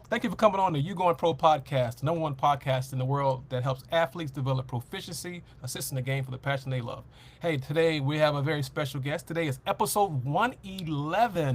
Thank you for coming on the YouGoin'Pro podcast, the number one podcast in the world that helps athletes develop proficiency, assisting the game for the passion they love. Hey, today we have a very special guest. Today is episode 111,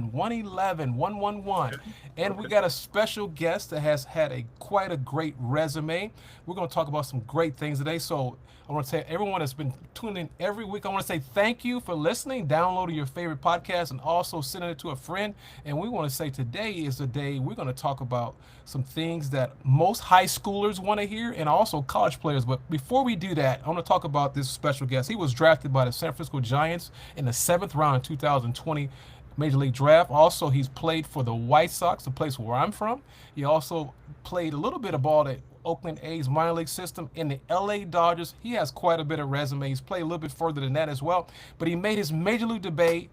and we Okay. got a special guest that has had quite a great resume. We're going to talk about some great things today. So I want to say everyone that's been tuning in every week, I want to say thank you for listening, downloading your favorite podcast, and also sending it to a friend. And we want to say today is the day we're going to talk about some things that most high schoolers want to hear and also college players. But before we do that, I want to talk about this special guest. He was drafted by the San Francisco Giants in the seventh round in 2020 Major League Draft. Also, he's played for the White Sox, the place where I'm from. He also played a little bit of ball at Oakland A's minor league system in the LA Dodgers. He has quite a bit of resume. He's played a little bit further than that as well. But he made his major league debut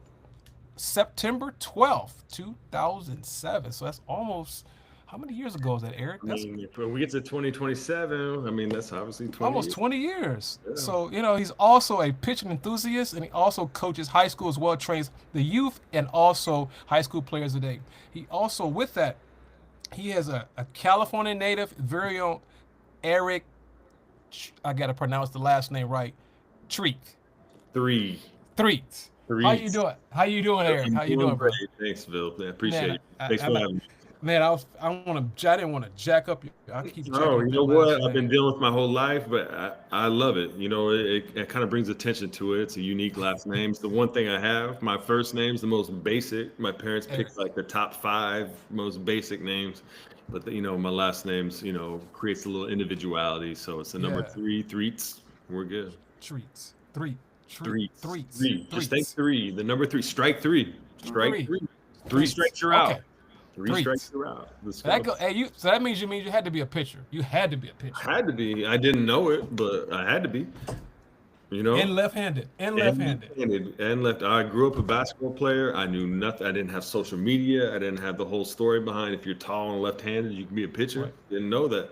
September 12th, 2007. So that's almost, how many years ago is that, Eric? I That's mean, if we get to 2027, I mean, that's obviously 20 almost years. 20 years. Yeah. So, he's also a pitching enthusiast, and he also coaches high school as well, trains the youth and also high school players today. He also, with that, he has a California native, very own Eric, I got to pronounce the last name right, Treat. Three. Treat. How you Threes. doing? How you doing, Eric? I'm How you doing doing, great. bro? Thanks, Phil. I appreciate Man, it. Thanks for having me. man, I didn't want to jack up. I keep jacking Oh, up you that know last what? I've been name. dealing with my whole life, but I love it. It kind of brings attention to it. It's a unique last name. It's the one thing I have. My first name's the most basic. My parents Eric. picked like the top five most basic names, but my last name's creates a little individuality. So it's the number Yeah. three, Threets. We're good. Treats. Three. Treat. Threes, Threats. three. Just think Threats. three. The number three. Strike three. Strike Three. three. Three Threats. strikes you're Okay. out. Three strikes Threats. you're out. Let's That go. go. Hey, so that means you had to be a pitcher. You had to be a pitcher. Had to be. I didn't know it, but I had to be. You know, And left-handed. And and left-handed. left-handed and left. I grew up a basketball player. I knew nothing. I didn't have social media. I didn't have the whole story behind if you're tall and left-handed, you can be a pitcher. Right. Didn't know that.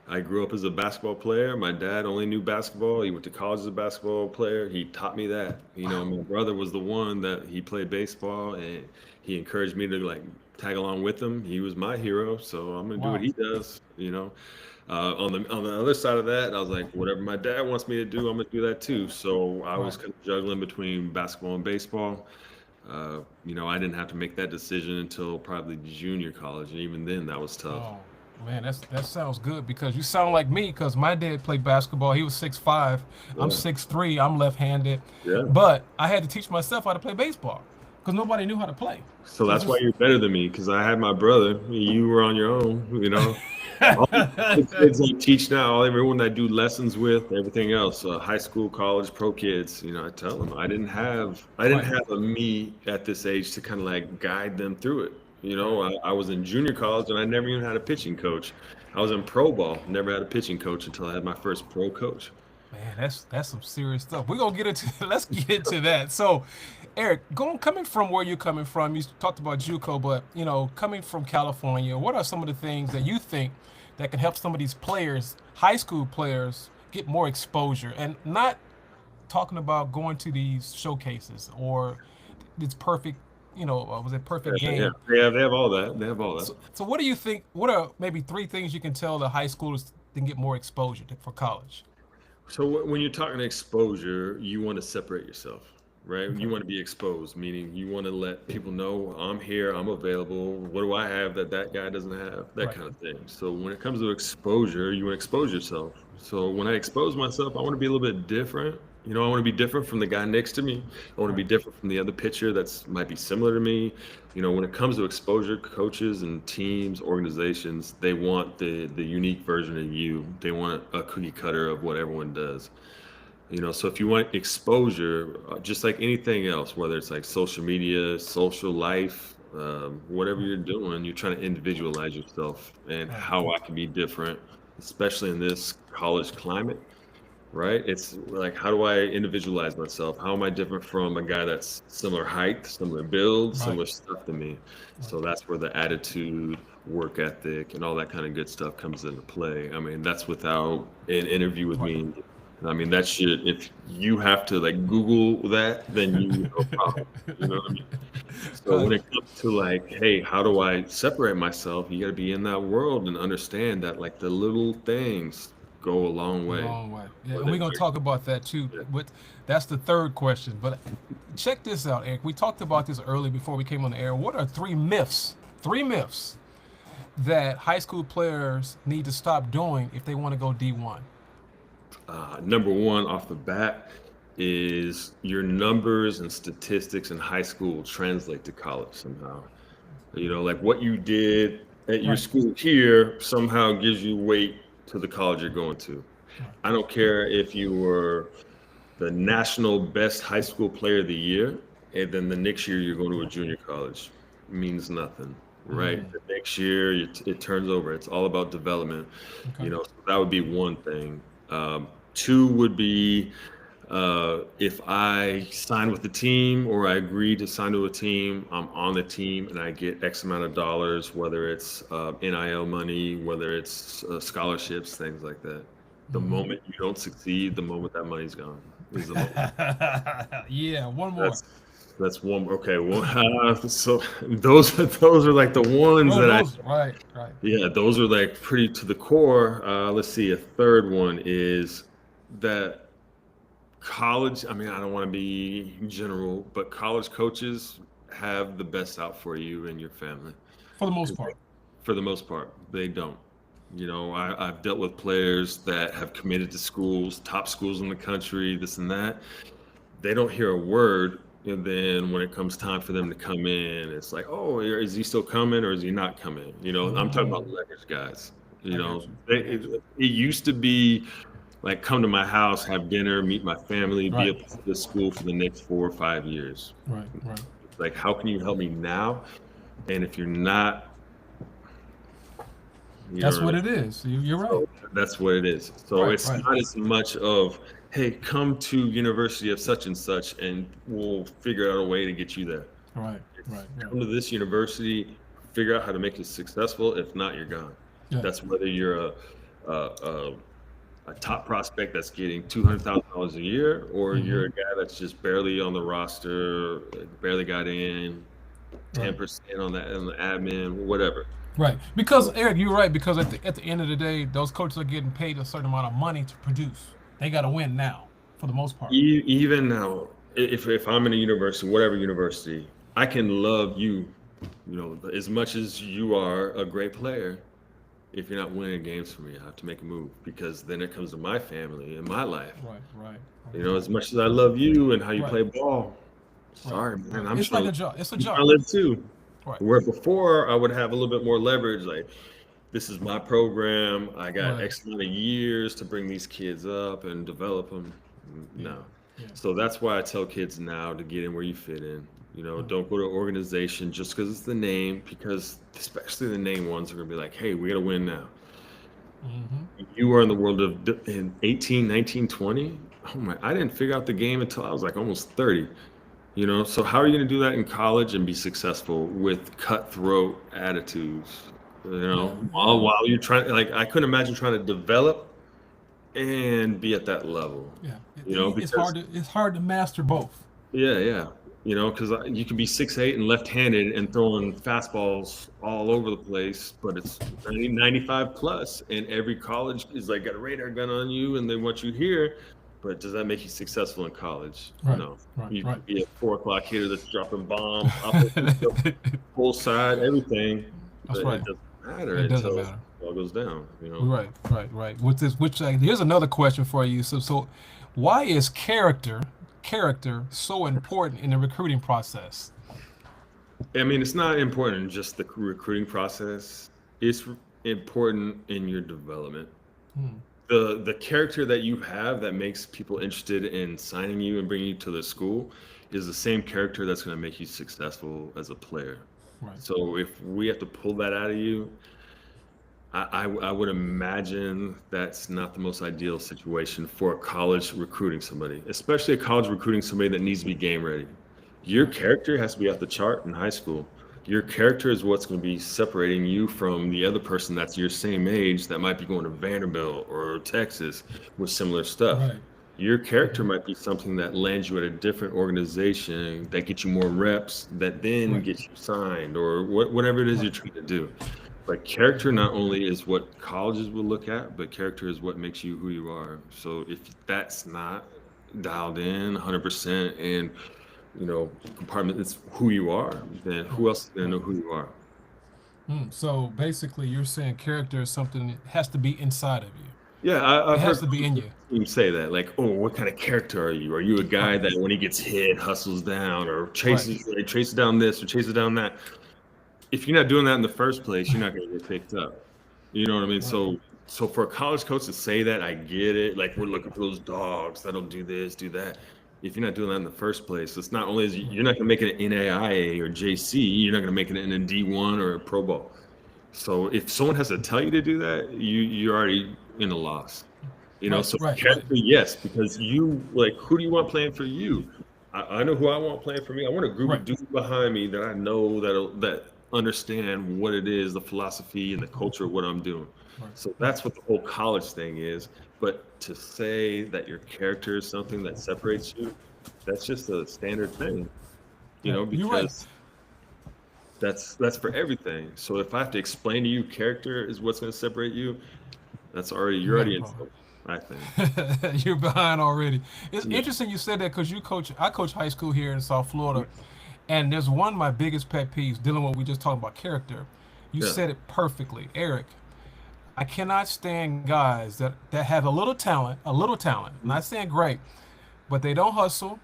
I grew up as a basketball player. My dad only knew basketball. He went to college as a basketball player. He taught me that. Wow. My brother was the one that he played baseball and he encouraged me to like tag along with him. He was my hero, so I'm gonna do what Wow. he does. On the other side of that, I was like, whatever my dad wants me to do, I'm gonna do that too. So I was Right. kind of juggling between basketball and baseball. I didn't have to make that decision until probably junior college, and even then, that was tough. Oh man, that sounds good because you sound like me because my dad played basketball. He was 6'5". I'm Yeah, 6'3". I'm left-handed, yeah. but I had to teach myself how to play baseball because nobody knew how to play. So So that's why just you're better than me, because I had my brother. You were on your own. All the kids I teach now, everyone that I do lessons with, everything else, high school, college, pro kids, I tell them I didn't right, have a me at this age to kind of like guide them through it. right. I was in junior college and I never even had a pitching coach. I was in pro ball, never had a pitching coach until I had my first pro coach. Man, that's some serious stuff. We're gonna get into let's get into that. So, Eric, coming from where you're coming from, you talked about JUCO, but coming from California, what are some of the things that you think that can help some of these players, high school players, get more exposure? And not talking about going to these showcases or this perfect, was it Yeah, perfect yeah, game? they have all that. They have all that. So what do you think? What are maybe three things you can tell the high schoolers to get more exposure for college? So when you're talking exposure, you want to separate yourself, right? You Okay. want to be exposed, meaning you want to let people know I'm here, I'm available. What do I have that that guy doesn't have? That Right. kind of thing. So when it comes to exposure, you want to expose yourself. So when I expose myself, I want to be a little bit different. I want to be different from the guy next to me. I want to be Right. different from the other pitcher that's might be similar to me. When it comes to exposure, coaches and teams, organizations, they want the unique version of you. They want a cookie cutter of what everyone does. So if you want exposure, just like anything else, whether it's like social media, social life, whatever Right. you're doing, you're trying to individualize yourself and Right. how I can be different, especially in this college climate, right? It's like, how do I individualize myself? How am I different from a guy that's similar height, similar build, Right. similar stuff to me? Right. So that's where the attitude, work ethic, and all that kind of good stuff comes into play. I mean, that's without an interview with Right. me. I mean, that shit, if you have to like Google that, then you no problem. You know what I mean? So when it comes to like, hey, how do I separate myself? You got to be in that world and understand that like the little things go a long A way. long way. Yeah, and Whether we're gonna talk about that too. yeah. But that's the third question. But check this out, Eric. We talked about this early before we came on the air. What are three myths? Three myths that high school players need to stop doing if they want to go D1. Number one off the bat is your numbers and statistics in high school will translate to college somehow. You know, like what you did at your Right. school here somehow gives you weight to the college you're going to. I don't care if you were the national best high school player of the year, and then the next year you're going to a junior college. Means nothing, right? The next year it turns over. It's all about development. Okay. You know, so that would be one thing. Two would be if I sign with the team or I agree to sign to a team, I'm on the team and I get X amount of dollars, whether it's NIL money, whether it's scholarships, things like that. The moment you don't succeed, the moment that money's gone is the moment. Yeah. One more. That's that's one. Okay, well, so those are like the ones Oh, that I those. Right. Right. yeah, those are like pretty to the core. Let's see, a third one is that college, I mean, I don't want to be general, but college coaches have the best out for you and your family. For the most 'Cause part. for the most part, they don't. You know, I've dealt with players that have committed to schools, top schools in the country, this and that. They don't hear a word. And then when it comes time for them to come in, it's like, oh, is he still coming or is he not coming? You know, I'm talking about leverage guys. I You got know, you. I got you. it used to be like come to my house, have dinner, meet my family, be Right. a part of the school for the next 4 or 5 years. Right. Right. It's like, how can you help me now? And if you're not, you That's know, what it is. You're right. so that's what it is. So Right. it's Right. not as much of, hey, come to University of such and such, and we'll figure out a way to get you there. Right. Right. Right. Come to this university, figure out how to make it successful. If not, you're gone. Yeah. That's whether you're a, a, a top prospect that's getting $200,000 a year, or you're a guy that's just barely on the roster, barely got in, Right. 10% on the admin, whatever. Right. Because Eric, you're right. Because at the end of the day, those coaches are getting paid a certain amount of money to produce. They got to win now, for the most part. Even now, if I'm in a university, whatever university, I can love you, you know, as much as you are a great player. If you're not winning games for me, I have to make a move because then it comes to my family and my life. Right. Right. You know, as much as I love you and how you Right. play ball, Right. sorry, man, Right. I'm It's like trying a job. It's a to job. live too. Right. Where before I would have a little bit more leverage, like this is my program. I got Right. X amount of years to bring these kids up and develop them. Yeah. No. Yeah. So that's why I tell kids now to get in where you fit in. You know, don't go to an organization just because it's the name, because especially the name ones are going to be like, hey, we got to win now. You are in the world of in 18, 19, 20. Oh my, I didn't figure out the game until I was like almost 30. You know, so how are you going to do that in college and be successful with cutthroat attitudes? You know, Yeah. while you're trying, like, I couldn't imagine trying to develop and be at that level. Yeah. You know, It's because hard to master both. yeah, yeah. You know, because you can be 6'8" and left-handed and throwing fastballs all over the place, but it's 95 plus, and every college is like got a radar gun on you, and they want you here. But does that make you successful in college? Right. No. Right. You Right. could be a 4 o'clock hitter that's dropping bombs, full side, everything. That's But right. it doesn't matter It doesn't until matter. it all goes down. You know. Right, right, right. With this, here's another question for you. So, why is character so important in the recruiting process? I mean, it's not important in just the recruiting process. It's important in your development. The character that you have that makes people interested in signing you and bringing you to the school is the same character that's going to make you successful as a player. Right. So if we have to pull that out of you, I would imagine that's not the most ideal situation for a college recruiting somebody, especially a college recruiting somebody that needs to be game ready. Your character has to be off the chart in high school. Your character is what's going to be separating you from the other person that's your same age that might be going to Vanderbilt or Texas with similar stuff. Right. Your character Hmm. might be something that lands you at a different organization that gets you more reps, that then Right. gets you signed, or whatever it is Right. you're trying to do. But character Hmm. not only is what colleges will look at, but character is what makes you who you are. So if that's not dialed in 100% and compartment, it's who you are, then Right. who else is going to Right. know who you are? So basically, you're saying character is something that has to be inside of you. Yeah, It I've has heard to be coaches in on you. the team say that, like, "Oh, what kind of character are you? Are you a guy Right. that when he gets hit, hustles down, or Right. chases down this, or chases down that?" If you're not doing that in the first place, you're not going to get picked up. You know what I mean? Right. So for a college coach to say that, I get it. Like, we're looking for those dogs that'll do this, do that. If you're not doing that in the first place, it's not only Right. you're not going to make it in NAIA or JC, you're not going to make it in a D1 or a Pro Bowl. So if someone has to tell you to do that, you're already in a loss. Right. So Right. Right. character, yes, because you like, who do you want playing for you? I know who I want playing for me. I want a group Right. of dudes behind me that I know that understand what it is, the philosophy and the culture of what I'm doing. Right. So Right. that's what the whole college thing is. But to say that your character is something that separates you, that's just a standard thing, Right. You're right. because that's for everything. So if I have to explain to you character is what's going to separate you, You you're got a already in problem. trouble, I think. You're behind already. It's Yeah. interesting you said that because you coach. I coach high school here in South Florida, and there's one of my biggest pet peeves dealing with what we just talking about character. You Yeah. said it perfectly, Eric. I cannot stand guys that have a little talent, a little talent. I'm not saying great, but they don't hustle,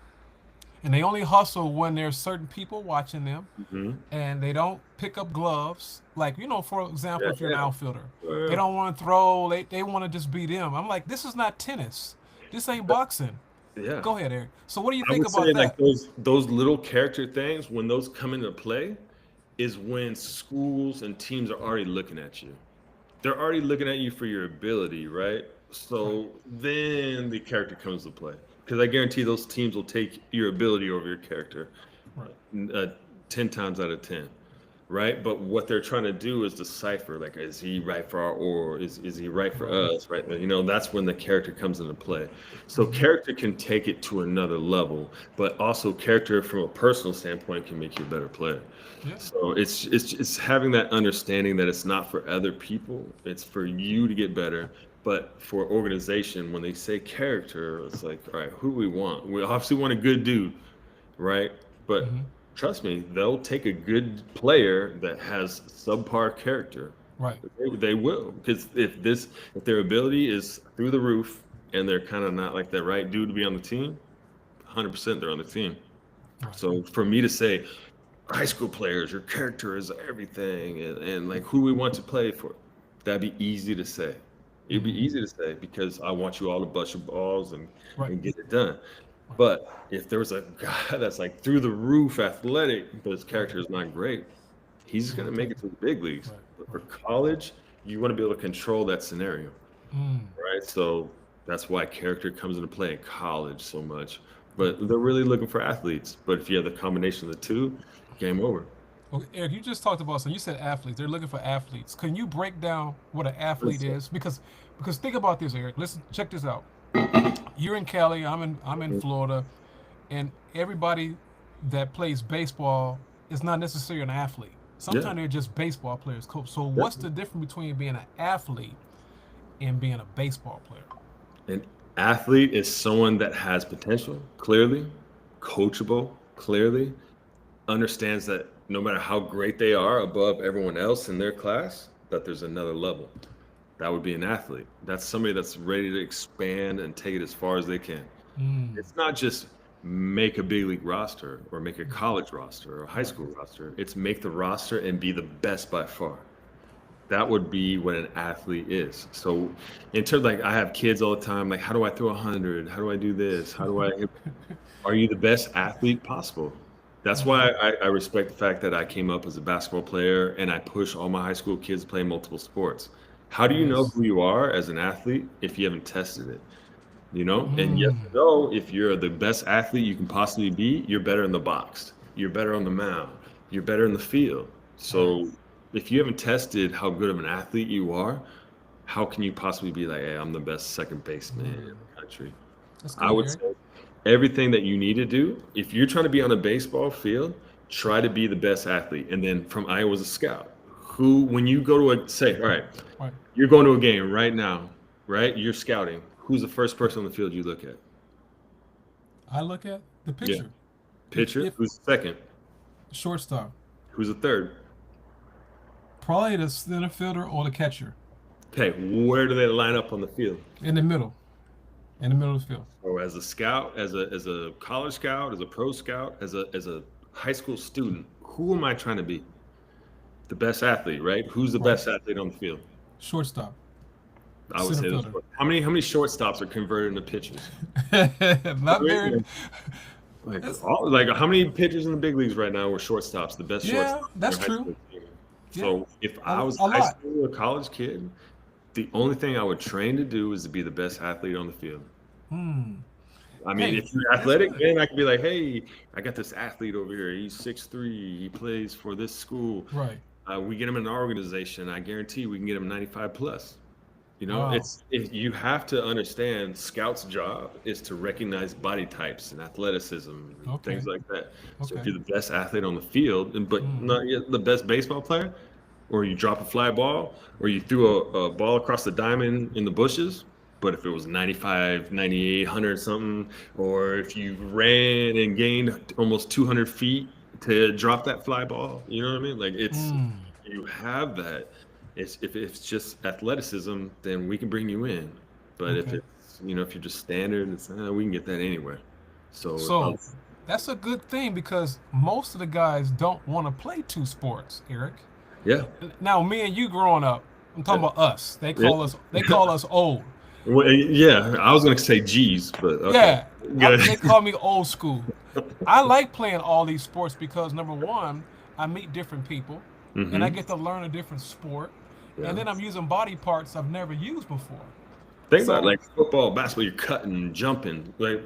and they only hustle when there's certain people watching them, Mhm. and they don't pick up gloves. Like, for example, Yeah, if you're an yeah. outfielder, they Yeah. don't want to throw, they want to just beat them. I'm like, this is not tennis. This ain't boxing. Yeah. Go ahead, Eric. So what do you I think would about say like that? those little character things, when those come into play, is when schools and teams are already looking at you. They're already looking at you for your ability, right? Right, So then the character comes to play. Because I guarantee those teams will take your ability over your character, right, uh, 10 times out of 10, right? But what they're trying to do is decipher, like, is he right for our or is he right for right. us, right? That's when the character comes into play. So Hmm. character can take it to another level, but also character from a personal standpoint can make you a better player. Yeah. So it's having that understanding that it's not for other people, it's for you to get better. But for organization, when they say character, it's like, all right, who do we want? We obviously want a good dude, right? But Hmm. trust me, they'll take a good player that has subpar character. Right, They will, because if their ability is through the roof and they're kind of not like the right dude to be on the team, 100% they're on the team. right. So for me to say, high school players, your character is everything, and like who we want to play for, that'd be easy to say. It'd be Hmm. easy to say because I want you all to bust your balls Right, and get it done. right, But if there was a guy that's like through the roof athletic, but his right. character is not great, he's You just gonna want to make take. it to the big leagues. Right, But for right. college, you want to be able to control that scenario, Mm. right? So that's why character comes into play in college so much. But they're really looking for athletes. But if you have the combination of the two, game over. Okay, Eric, you just talked about, so you said athletes. They're looking for athletes. Can you break down what an athlete Listen, is? Because think about this, Eric. Listen, check this out. You're in Cali. I'm in Florida, and everybody that plays baseball is not necessarily an athlete. yeah, Sometimes they're just baseball players. Cool. So what's definitely. the difference between being an athlete and being a baseball player? An athlete is someone that has potential, clearly, coachable, clearly, understands that no matter how great they are above everyone else in their class, that there's another level. That would be an athlete. That's somebody that's ready to expand and take it as far as they can. Mm. It's not just make a big league roster or make a college roster or a high Right. school roster. It's make the roster and be the best by far. That would be what an athlete is. So in terms, like, I have kids all the time, like, how do I throw 100? How do I do this? How do I Are you the best athlete possible? That's Hmm. why I respect the fact that I came up as a basketball player and I push all my high school kids to play multiple sports. How do you know Yes. who you are as an athlete if you haven't tested it? And yes Mm. or no, if you're the best athlete you can possibly be, you're better in the box, you're better on the mound, you're better in the field. Right. So if you haven't tested how good of an athlete you are, how can you possibly be like, hey, I'm the best second baseman in Mm. the country? That's I good, would Eric. say everything that you need to do, if you're trying to be on a baseball field, try to be the best athlete. And then from I was a scout. Who, when you go to a, say, all right, Right. you're going to a game right now, right? You're scouting. Who's the first person on the field you look at? I look at the Yeah. picture. Pitcher. If Who's the second? shortstop, Who's the third? probably the center fielder or the catcher Okay, where do they line up on the field? in the middle, in the middle of the field. Or as a scout, as a college scout, as a pro scout, as a high school student, who am I trying to be? The best athlete, right? Who's the Right. best athlete on the field? Shortstop, I would center say this. fielder. How many shortstops are converted into pitchers? Not very. That's, Like how many pitchers in the big leagues right now were shortstops, the best yeah, shortstops in that's their high true. school team? Yeah, So if I was a a high lot. school or college kid, the only thing I would train to do is to be the best athlete on the field. Hmm. I mean, Hey, if you're that's athletic, good. then I could be like, hey, I got this athlete over here. He's 6'3". He plays for this school. Right. We get him in our organization. I guarantee we can get him 95 plus. Wow. You have to understand scout's job is to recognize body types and athleticism and Okay. things like that. So if Okay. you're the best athlete on the field, but Hmm. not yet the best baseball player, or you drop a fly ball, or you threw a ball across the diamond in the bushes, but if it was 95, 98, 100 something, or if you ran and gained almost 200 feet to drop that fly ball, you know what I mean? Like Hmm. you have that. If it's just athleticism, then we can bring you in. But if Okay. it's, if you're just standard, we can get that anywhere. So if I'm, So that's a good thing because most of the guys don't want to play two sports, Eric. yeah, Now, me and you growing up, I'm talking yeah, about us. They yeah. call us. They call us old. Well, yeah, I was gonna say G's, but okay, Yeah, good. they call me old school. I like playing all these sports because number one, I meet different people, and I hmm get to learn a different sport, Yeah. and then I'm using body parts I've never used before. Think about it, So like football, basketball, you're cutting, jumping. Like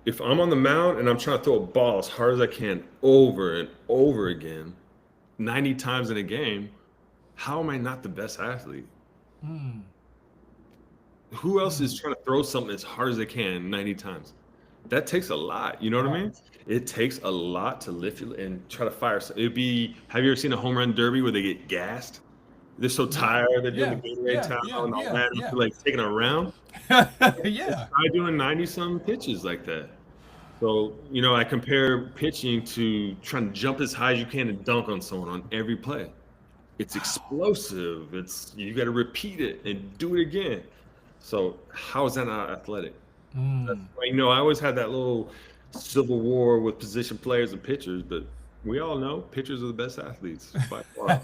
if I'm on the mound and I'm trying to throw a ball as hard as I can over and over again, 90 times in a game, how am I not the best athlete? hmm, Who else hmm, is trying to throw something as hard as they can 90 times? That takes a lot. You know what I right. mean? It takes a lot to lift you and try to fire. Have you ever seen a home run derby where they get gassed? They're so Yeah, tired. They're doing the yeah, Gatorade yeah, towel yeah, and all yeah, that. And yeah, they're like taking a round. yeah. Try doing 90 some pitches like that. So, I compare pitching to trying to jump as high as you can and dunk on someone on every play. It's Wow. explosive. You got to repeat it and do it again. So, how is that not athletic? That's Hmm. why, I always had that little civil war with position players and pitchers, but we all know pitchers are the best athletes by far.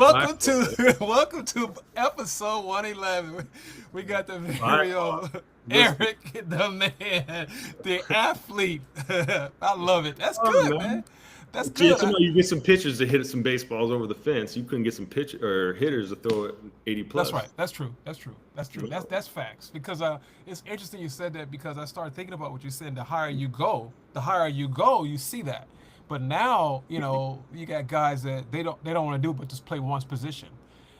By welcome far. to welcome to episode 111. We got the By very far. old Listen, Eric, the man, the athlete. I love it. That's come on, good, man. man. That's Yeah, good. you get some pitchers to hit some baseballs over the fence. You couldn't get some pitch or hitters to throw it 80 That's right. plus. That's true. That's true. That's true. That's facts. Because it's interesting you said that because I started thinking about what you said. The higher you go, you see that. But now, you got guys that they don't want to do but just play one's position.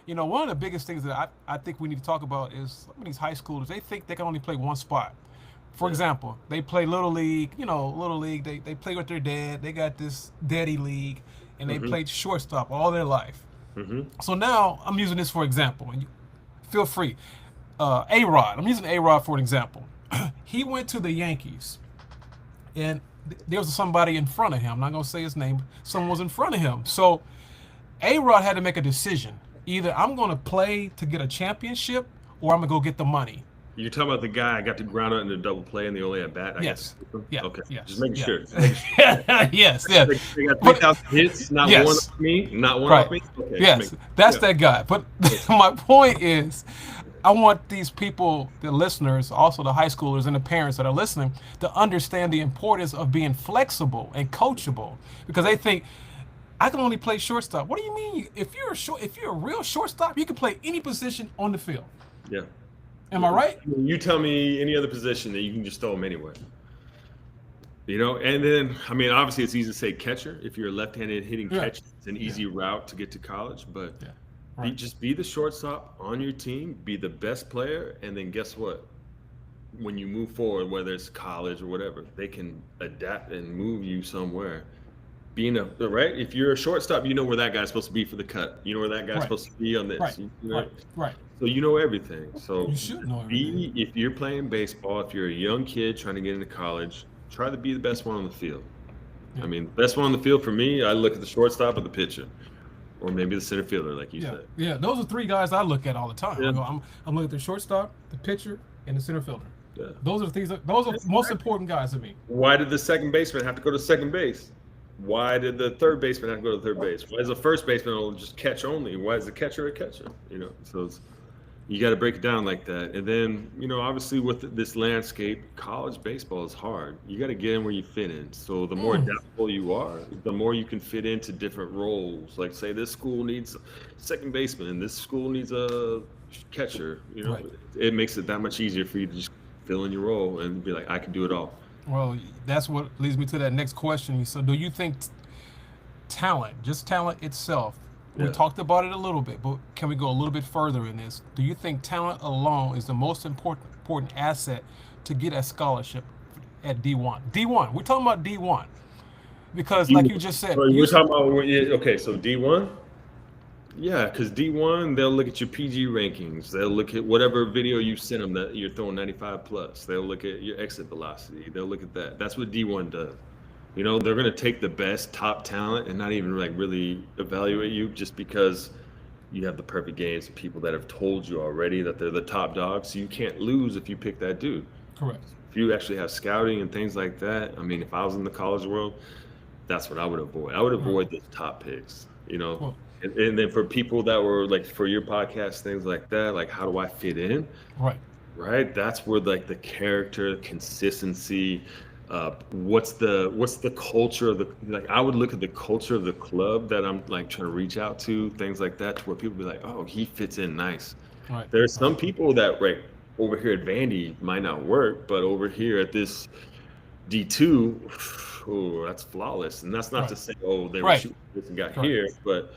One of the biggest things that I think we need to talk about is some of these high schoolers. They think they can only play one spot. For Yeah. example, they play little league. Little league. They play with their dad. They got this daddy league, and they hmm played shortstop all their life. hmm So now I'm using this for example, and you feel free. A Rod, I'm using A Rod for an example. He went to the Yankees, and there was somebody in front of him. I'm not gonna say his name. Someone was in front of him. So A Rod had to make a decision. Either I'm gonna play to get a championship, or I'm gonna go get the money. You're talking about the guy I got to ground out in a double play and the only at bat. I got to Yes. skip him? Yeah. Okay. Just Yes. making Yeah. sure. Just making sure. yes. Yeah. They got But 3,000 hits, not one yes. off me, not one Right. off me. Okay. Just Yes. making That's yeah. that guy. But Yeah. my point is, I want these people, the listeners, also the high schoolers and the parents that are listening, to understand the importance of being flexible and coachable because they think I can only play shortstop. What do you mean? If you're a real shortstop, you can play any position on the field. Yeah. Am I right? You tell me any other position that you can just throw them anywhere. And then, obviously it's easy to say catcher. If you're a left-handed hitting Yeah. catcher, it's an Yeah. easy route to get to college. But Yeah. Right. Just be the shortstop on your team, be the best player, and then guess what? When you move forward, whether it's college or whatever, they can adapt and move you somewhere. Being a right, if you're a shortstop, you know where that guy's supposed to be for the cut. You know where that guy's Right. supposed to be on Right. this. You know, Right. Right. so you know everything. So You should know everything. be if you're playing baseball, if you're a young kid trying to get into college, try to be the best one on the field. Yeah. I mean, the best one on the field for me, I look at the shortstop or the pitcher, or maybe the center fielder, like you Yeah. said. Yeah. Those are three guys I look at all the time. Yeah. I'm looking at the shortstop, the pitcher, and the center fielder. Yeah. Those are the things. Those are the most important guys to me. Why did the second baseman have to go to second base? Why did the third baseman have to go to third base? Why is the first baseman just catch only? Why is the catcher a catcher? You know, so you got to break it down like that. And then, obviously with this landscape, college baseball is hard. You got to get in where you fit in. So the more adaptable you are, the more you can fit into different roles. Like say this school needs second baseman, and this school needs a catcher. Right. It makes it that much easier for you to just fill in your role and be like, I can do it all. Well, that's what leads me to that next question. So, do you think talent, just talent itself, we Yeah. talked about it a little bit, but can we go a little bit further in this? Do you think talent alone is the most important asset to get a scholarship at D1? D1, we're talking about D1 because, like you just said, We're talking about okay. So D1, yeah, because D1 they'll look at your PG rankings. They'll look at whatever video you sent them that you're throwing 95 plus. They'll look at your exit velocity. They'll look at that. That's what D1 does. They're gonna take the best top talent and not even like really evaluate you just because you have the perfect games and people that have told you already that they're the top dog. So you can't lose if you pick that dude. correct. If you actually have scouting and things like that, I mean, if I was in the college world, that's what I would avoid. I would avoid those top picks, Well, and then for people that were like for your podcast, things like that, like how do I fit in? right, Right? That's where like the character, consistency, what's the culture of the like I would look at the culture of the club that I'm like trying to reach out to, things like that, to where people be like, oh, he fits in nice. right. There's some people that right over here at Vandy might not work, but over here at this D2, oh, that's flawless. And that's not to say, oh, they were Right. shooting this and got Correct. here, but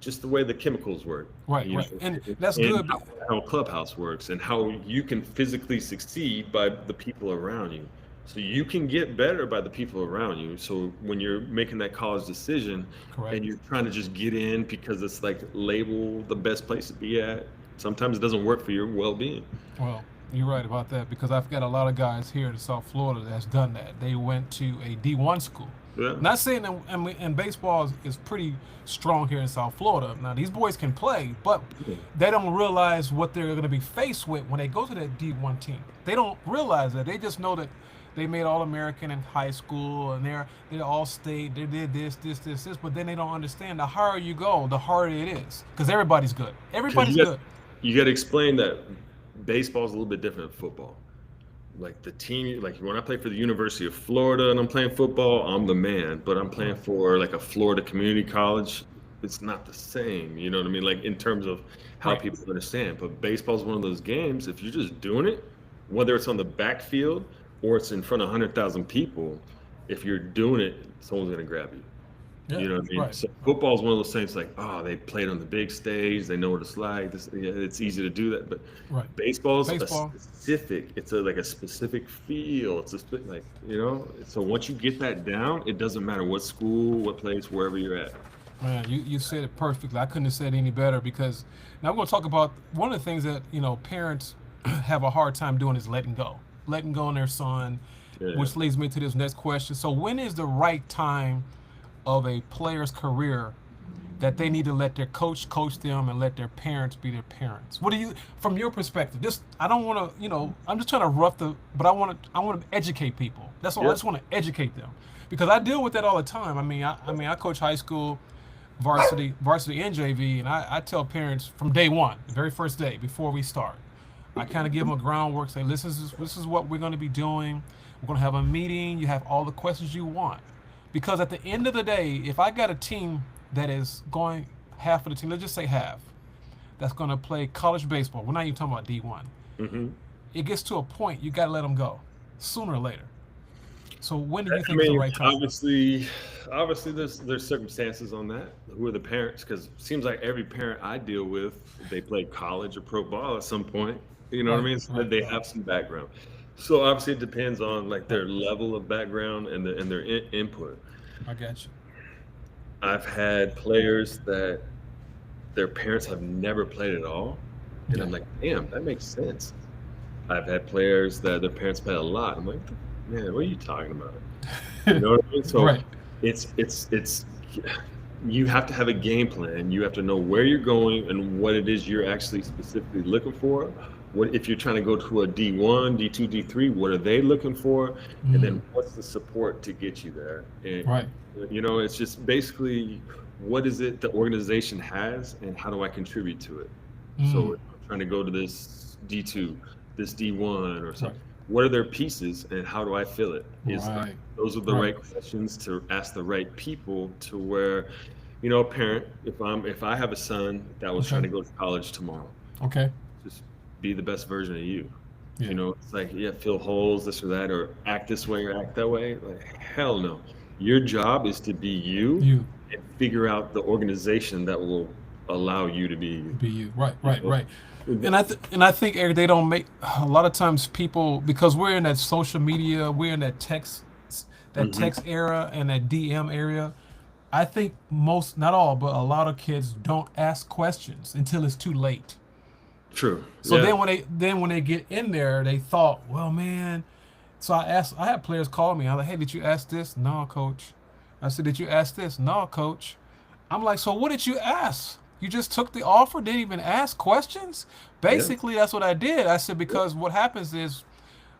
just the way the chemicals work. Right, you right. know, And that's and good. how a clubhouse works and how you can physically succeed by the people around you. So you can get better by the people around you. So when you're making that college decision Correct. and you're trying to just get in because it's like labeled the best place to be at, sometimes it doesn't work for your well-being. Well, you're right about that because I've got a lot of guys here in South Florida that's done that. They went to a D1 school. Yeah. Not saying that and baseball is pretty strong here in South Florida. Now, these boys can play, but they don't realize what they're going to be faced with when they go to that D1 team. They don't realize that. They just know that they made All-American in high school and they're all state. They did this, but then they don't understand the higher you go, the harder it is because everybody's good. Everybody's good. You got to explain that baseball is a little bit different than football. Like the team, like when I play for the University of Florida and I'm playing football, I'm the man. But I'm playing for like a Florida community college, it's not the same. You know what I mean? Like in terms of how Right. people understand. But baseball is one of those games. If you're just doing it, whether it's on the backfield or it's in front of 100,000 people, if you're doing it, someone's gonna grab you. Yeah, You know what I mean? right. So football is one of those things like, oh, they played on the big stage, they know what it's like. It's easy to do that, but Right. baseball's Baseball. a specific. It's like a specific feel. It's like So once you get that down, it doesn't matter what school, what place, wherever you're at. Man, you said it perfectly. I couldn't have said it any better because now we're going to talk about one of the things that, parents have a hard time doing is letting go on their son, Yeah. which leads me to this next question. So when is the right time of a player's career that they need to let their coach them and let their parents be their parents? What do you, from your perspective, I don't want to, I'm just trying to but I want to educate people. That's all. I Yeah. just want to educate them because I deal with that all the time. I coach high school, varsity and JV, and I tell parents from day one, the very first day before we start, I kind of give them a groundwork, say, listen, this is what we're going to be doing. We're going to have a meeting. You have all the questions you want. Because at the end of the day, if I got a team that is going, half of the team, let's just say half, that's going to play college baseball, we're not even talking about D1. Mm-hmm. It gets to a point, you got to let them go sooner or later. So when do you I think is the mean, right time? obviously, there's circumstances on that. Who are the parents? Because it seems like every parent I deal with, they played college or pro ball at some point. You know what I Right, mean? So right, that they right, have some background. So obviously, it depends on like right. their level of background and their input. I got you. I've had players that their parents have never played at all, and Yeah. I'm like, damn, that makes sense. I've had players that their parents played a lot. I'm like, man, what are you talking about? You know what I mean? So Right. it's you have to have a game plan. You have to know where you're going and what it is you're actually specifically looking for. What if you're trying to go to a D1, D2, D3, what are they looking for? And Mm, then what's the support to get you there? And right. it's just basically what is it the organization has and how do I contribute to it? So Mm, if I'm trying to go to this D2, this D1 or right. something, what are their pieces and how do I fill it? Is Right. those are the Right. right questions to ask the right people to where, a parent, if I have a son that was trying Okay. to go to college tomorrow, Okay. just be the best version of you. Yeah. It's like, yeah, fill holes, this or that, or act this way or act that way. Like, hell no. Your job is to be you You and figure out the organization that will allow you to be you. be you. Right. You Right. know? Right. And I think Eric, they don't make a lot of times people because we're in that social media, we're in that Mhm. text era and that DM area. I think most, not all, but a lot of kids don't ask questions until it's too late. True. So Yeah. then when they get in there, they thought, well, man. So I had players call me. I'm like, hey, did you ask this? No, coach. I said, did you ask this? No, coach. I'm like, so what did you ask? You just took the offer, didn't even ask questions? Yeah. Basically, that's what I did. I said, Yeah. because what happens is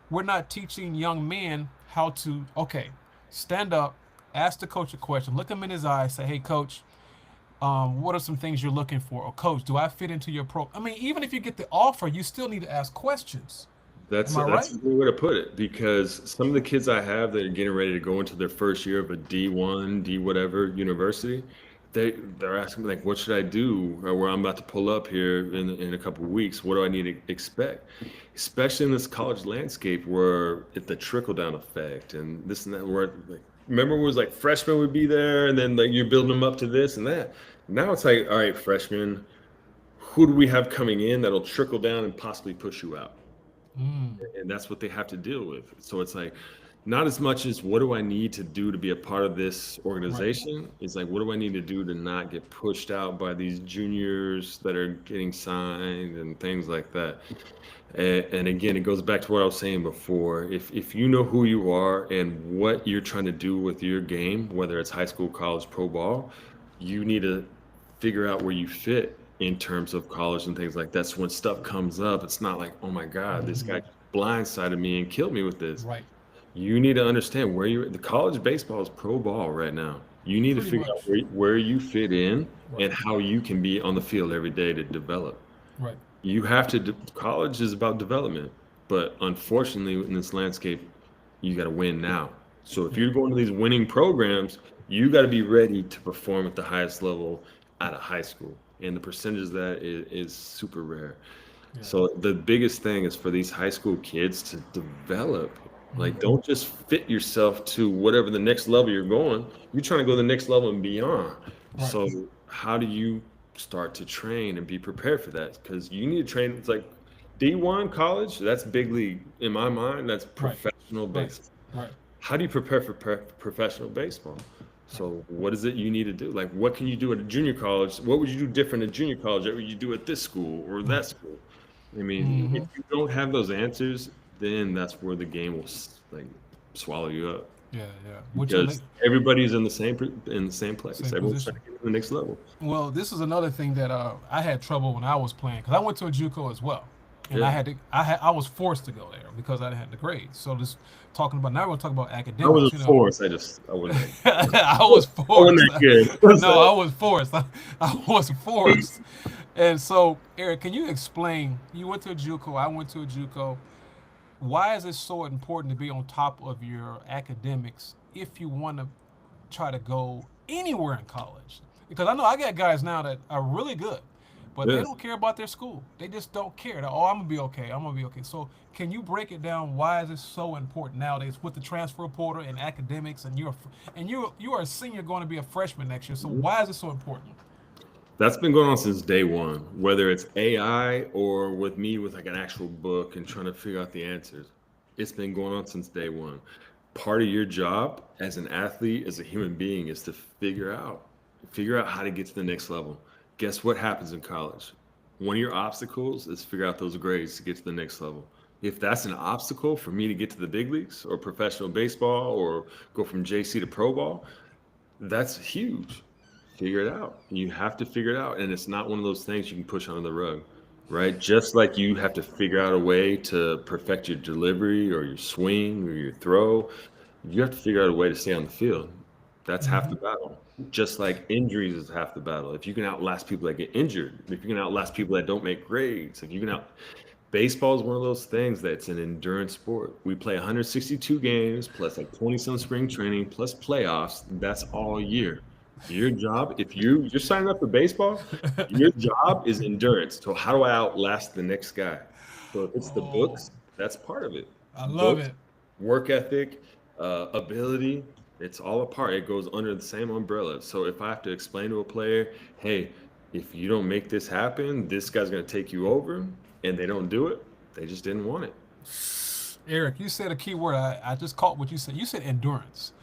we're not teaching young men how to, okay, stand up, ask the coach a question, look him in his eyes, say, hey, coach, what are some things you're looking for? Or, coach, do I fit into your pro? I mean, even if you get the offer, you still need to ask questions. Am I That's right? a good way to put it because some of the kids I have that are getting ready to go into their first year of a D1, D whatever university, they're asking me like, what should I do? Or where I'm about to pull up here in a couple of weeks, what do I need to expect? Especially in this college landscape where it's the trickle down effect and this and that. Where like, remember it was like freshmen would be there and then like you're building them up to this and that. Now it's like, all right, freshmen, who do we have coming in that'll trickle down and possibly push you out? Mm, And that's what they have to deal with. So it's like not as much as what do I need to do to be a part of this right. organization? It's like what do I need to do to not get pushed out by these juniors that are getting signed and things like that. And again, it goes back to what I was saying before. If you know who you are and what you're trying to do with your game, whether it's high school, college, pro ball, you need to figure out where you fit in terms of college and things like that. So when stuff comes up, it's not like, oh my God, this Hmm. guy blindsided me and killed me with this. Right. You need to understand where you're. The college baseball is pro ball right now. You need to Pretty figure out much. where you fit in Right. and how you can be on the field every day to develop. Right. You have to. College is about development, but unfortunately, in this landscape, you got to win now. So if Yeah. you're going to these winning programs, you got to be ready to perform at the highest level out of high school, and the percentage of that is super rare. Yeah. So the biggest thing is for these high school kids to develop. Like, Hmm. don't just fit yourself to whatever the next level you're going. You're trying to go to the next level and beyond. Right. So how do you start to train and be prepared for that? Because you need to train. It's like D1 college. That's big league in my mind. That's Right. professional Right. baseball. Right. How do you prepare for professional baseball? Right. So what is it you need to do? Like, what can you do at a junior college? What would you do different at junior college that would you do at this school or that Right. school? I mean, if Hmm. you don't have those answers, then that's where the game will like swallow you up Yeah. Yeah. Which are because everybody's in the same place. same Everyone's trying position. to get to the next level. Well, this is another thing that I had trouble when I was playing because I went to a JUCO as well, and Yeah, I was forced to go there because I didn't have the grades. So just talking about now we're going to talk about I academics. wasn't forced. I wasn't. I was I wasn't forced. that good. What's No, that? I was forced. I was forced. And so, Eric, can you explain? You went to a JUCO. I went to a JUCO. Why is it so important to be on top of your academics if you want to try to go anywhere in college? Because I know I got guys now that are really good, but they Yes. don't care about their school. They just don't care. Oh, I'm gonna be okay. I'm gonna be okay. So, can you break it down? Why is it so important nowadays with the transfer portal and academics? And you are a senior going to be a freshman next year. So, why is it so important? That's been going on since day one, whether it's AI or with me with like an actual book and trying to figure out the answers. It's been going on since day one. Part of your job as an athlete, as a human being, is to figure out how to get to the next level. Guess what happens in college? One of your obstacles is figure out those grades to get to the next level. If that's an obstacle for me to get to the big leagues or professional baseball or go from JC to pro ball, that's huge. Figure it out. You have to figure it out. And it's not one of those things you can push under the rug, right? Just like you have to figure out a way to perfect your delivery or your swing or your throw, you have to figure out a way to stay on the field. That's half the battle. Just like injuries is half the battle. If you can outlast people that get injured, if you can outlast people that don't make grades, if you can out baseball is one of those things that's an endurance sport. We play 162 games plus like 20 some spring training plus playoffs. That's all year. Your job, if you're signing up for baseball, your job is endurance. So how do I outlast the next guy? So if it's the Oh, books, that's part of it. I love Books, it. work ethic, ability, it's all a part. It goes under the same umbrella. So if I have to explain to a player, hey, if you don't make this happen, this guy's going to take you over, and they don't do it, they just didn't want it. Eric, you said a key word. I just caught what you said. You said endurance.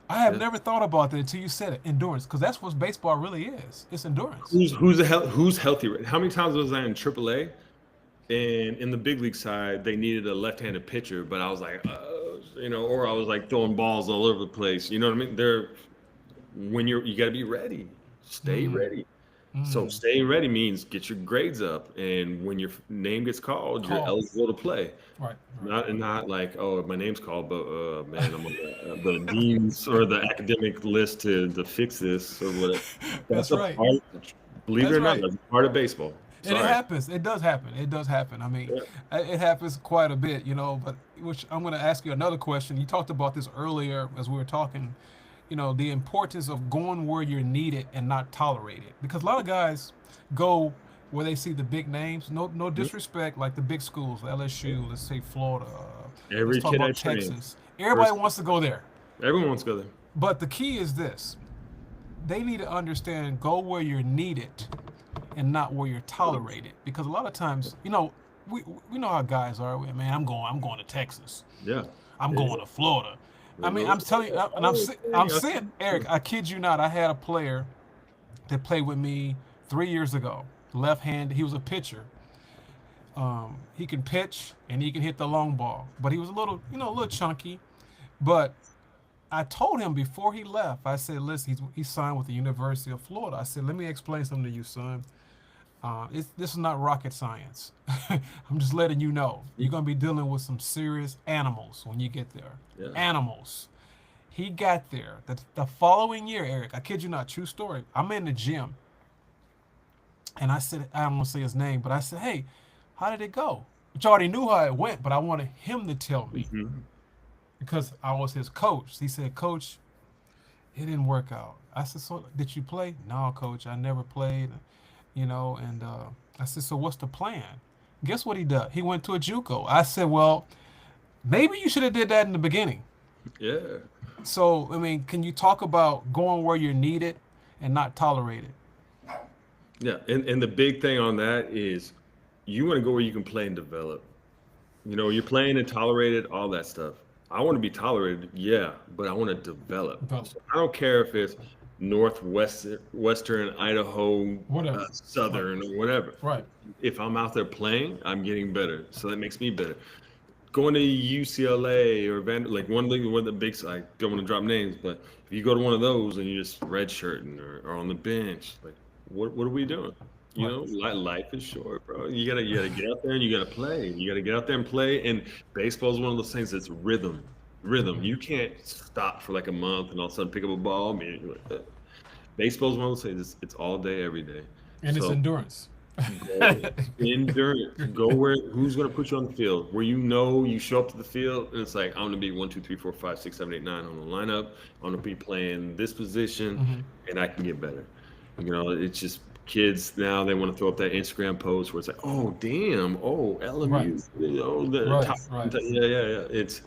I have Yeah. never thought about that until you said it. Endurance, because that's what baseball really is. It's endurance. Who's healthy? How many times was I in AAA and in the big league side they needed a left-handed pitcher, but I was like, or I was like throwing balls all over the place. You know what I mean? You got to be ready. Stay Mm, ready. So mm. staying ready means get your grades up, and when your name gets called, you're Call. eligible to play. Right, right, Not like, oh, my name's called, but man, I'm on the dean's or the academic list to fix this or whatever. That's That's a right. part. Believe it That's or not, right. that's a part of baseball. And it Sorry. happens. It does happen. It does happen. I mean, Yeah. it happens quite a bit, But which I'm going to ask you another question. You talked about this earlier as we were talking. The importance of going where you're needed and not tolerated. Because a lot of guys go where they see the big names. No Mhm. disrespect, like the big schools, LSU. Let's say Florida. Let's Every talk kid I about train, Texas. Everybody first, wants to go there. everyone wants to go there. But the key is this: they need to understand go where you're needed and not where you're tolerated. Because a lot of times, we know how guys are. Man, I'm going to Texas. Yeah. I'm It's, going to Florida. I mean, I'm those, telling you, and oh, I'm okay, I see. saying, Eric, I kid you not. I had a player that played with me 3 years ago. Left hand, he was a pitcher. He can pitch and he can hit the long ball, but he was a little chunky. But I told him before he left, I said, listen, he signed with the University of Florida. I said, let me explain something to you, son. This is not rocket science. I'm just letting you know. You're going to be dealing with some serious animals when you get there. Yeah. Animals. He got there. The following year, Eric, I kid you not, true story. I'm in the gym. And I said, I don't want to say his name, but I said, hey, how did it go? Which I already knew how it went, but I wanted him to tell me Mhm. because I was his coach. He said, Coach, it didn't work out. I said, so did you play? No, Coach, I never played. And I said, so what's the plan? Guess what he did? He went to a JUCO. I said, well, maybe you should have did that in the beginning. Yeah. So, I mean, can you talk about going where you're needed and not tolerated? Yeah. And the big thing on that is you want to go where you can play and develop. You're playing and tolerated, all that stuff. I want to be tolerated, yeah, but I want to develop. But So I don't care if it's northwest, western Idaho, whatever. Right. southern, or whatever. Right. If I'm out there playing, I'm getting better. So that makes me better. Going to UCLA or like one of the big, I don't want to drop names, but if you go to one of those and you're just redshirting or on the bench, like what are we doing? Right. Life is short, bro. You gotta get out there and you gotta play. You gotta get out there and play. And baseball is one of those things that's rhythm. Rhythm. You can't stop for like a month and all of a sudden pick up a ball. Baseball is one of those things. It's all day, every day. And it's So endurance. go endurance. Go where who's gonna put you on the field where you show up to the field and it's like I'm gonna be 1, 2, 3, 4, 5, 6, 7, 8, 9 on the lineup. I'm gonna be playing this position Mhm. and I can get better. It's just Kids now they want to throw up that Instagram post where it's like, oh damn, oh Right, LMU, the right, top, right. yeah. It's